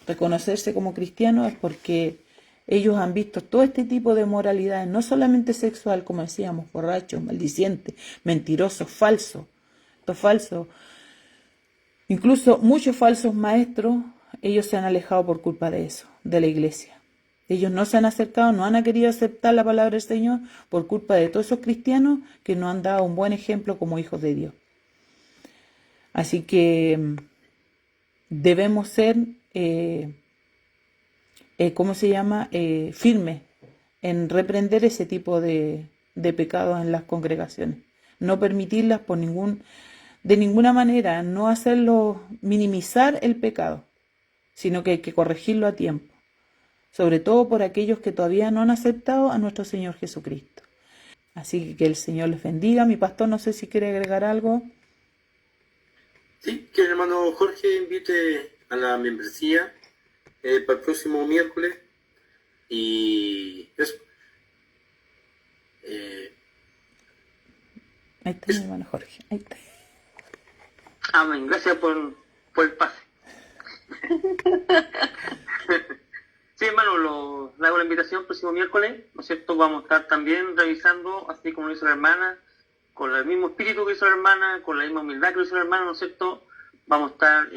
reconocerse como cristianos es porque ellos han visto todo este tipo de moralidades, no solamente sexual, como decíamos, borrachos, maldicientes, mentirosos, falsos. Esto es falso. Incluso muchos falsos maestros, ellos se han alejado por culpa de eso, de la iglesia. Ellos no se han acercado, no han querido aceptar la palabra del Señor por culpa de todos esos cristianos que no han dado un buen ejemplo como hijos de Dios. Así que debemos ser, firmes en reprender ese tipo de pecados en las congregaciones. No permitirlas de ninguna manera, no hacerlo, minimizar el pecado, sino que hay que corregirlo a tiempo. Sobre todo por aquellos que todavía no han aceptado a nuestro Señor Jesucristo. Así que el Señor les bendiga. Mi pastor, no sé si quiere agregar algo. Sí, que el hermano Jorge invite a la membresía para el próximo miércoles. Y eso. Ahí está mi hermano Jorge. Ahí está. Amén. Gracias por el pase. Sí, hermano, le hago la invitación el próximo miércoles, ¿no es cierto? Vamos a estar también revisando, así como lo hizo la hermana, con el mismo espíritu que hizo la hermana, con la misma humildad que lo hizo la hermana, ¿no es cierto? vamos a estar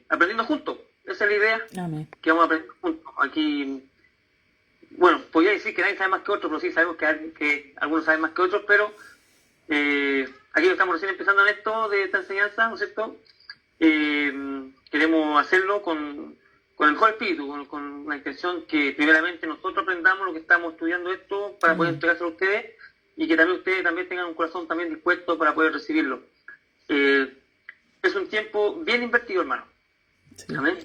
aprendiendo juntos. Esa es la idea, Amén. que vamos a aprender juntos. Aquí, bueno, podría decir que nadie sabe más que otros, pero sí sabemos que algunos saben más que otros, pero aquí estamos recién empezando en esto de esta enseñanza, ¿no es cierto? Queremos hacerlo con el mejor espíritu, con la intención que primeramente nosotros aprendamos lo que estamos estudiando esto para poder entregárselo a ustedes y que también ustedes también tengan un corazón también dispuesto para poder recibirlo. Es un tiempo bien invertido, hermano. Sí. ¿Amén?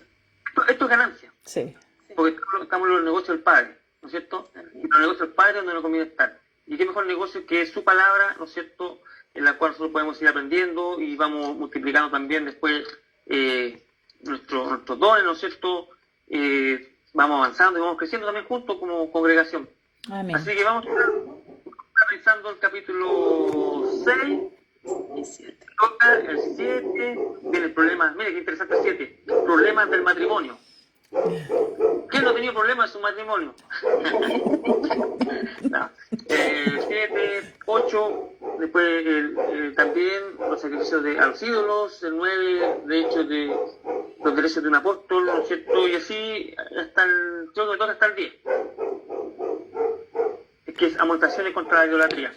Esto es ganancia, Sí. porque estamos en los negocios del Padre, ¿no es cierto? Y los negocios del Padre es donde nos conviene estar. Y qué mejor negocio que su palabra, ¿no es cierto?, en la cual nosotros podemos ir aprendiendo y vamos multiplicando también después nuestros dones, ¿no es cierto? Vamos avanzando y vamos creciendo también juntos como congregación. Amén. Así que vamos a estar revisando el capítulo 6, toca el 7, viene el problema, mire qué interesante el 7, problemas del matrimonio. ¿Quién no tenía problemas en su matrimonio? No. 7, 8, después también los sacrificios a los ídolos, el 9, de hecho, de los derechos de un apóstol, ¿no es cierto? Y así hasta creo que toca hasta el 10. Es que es amonestaciones contra la idolatría.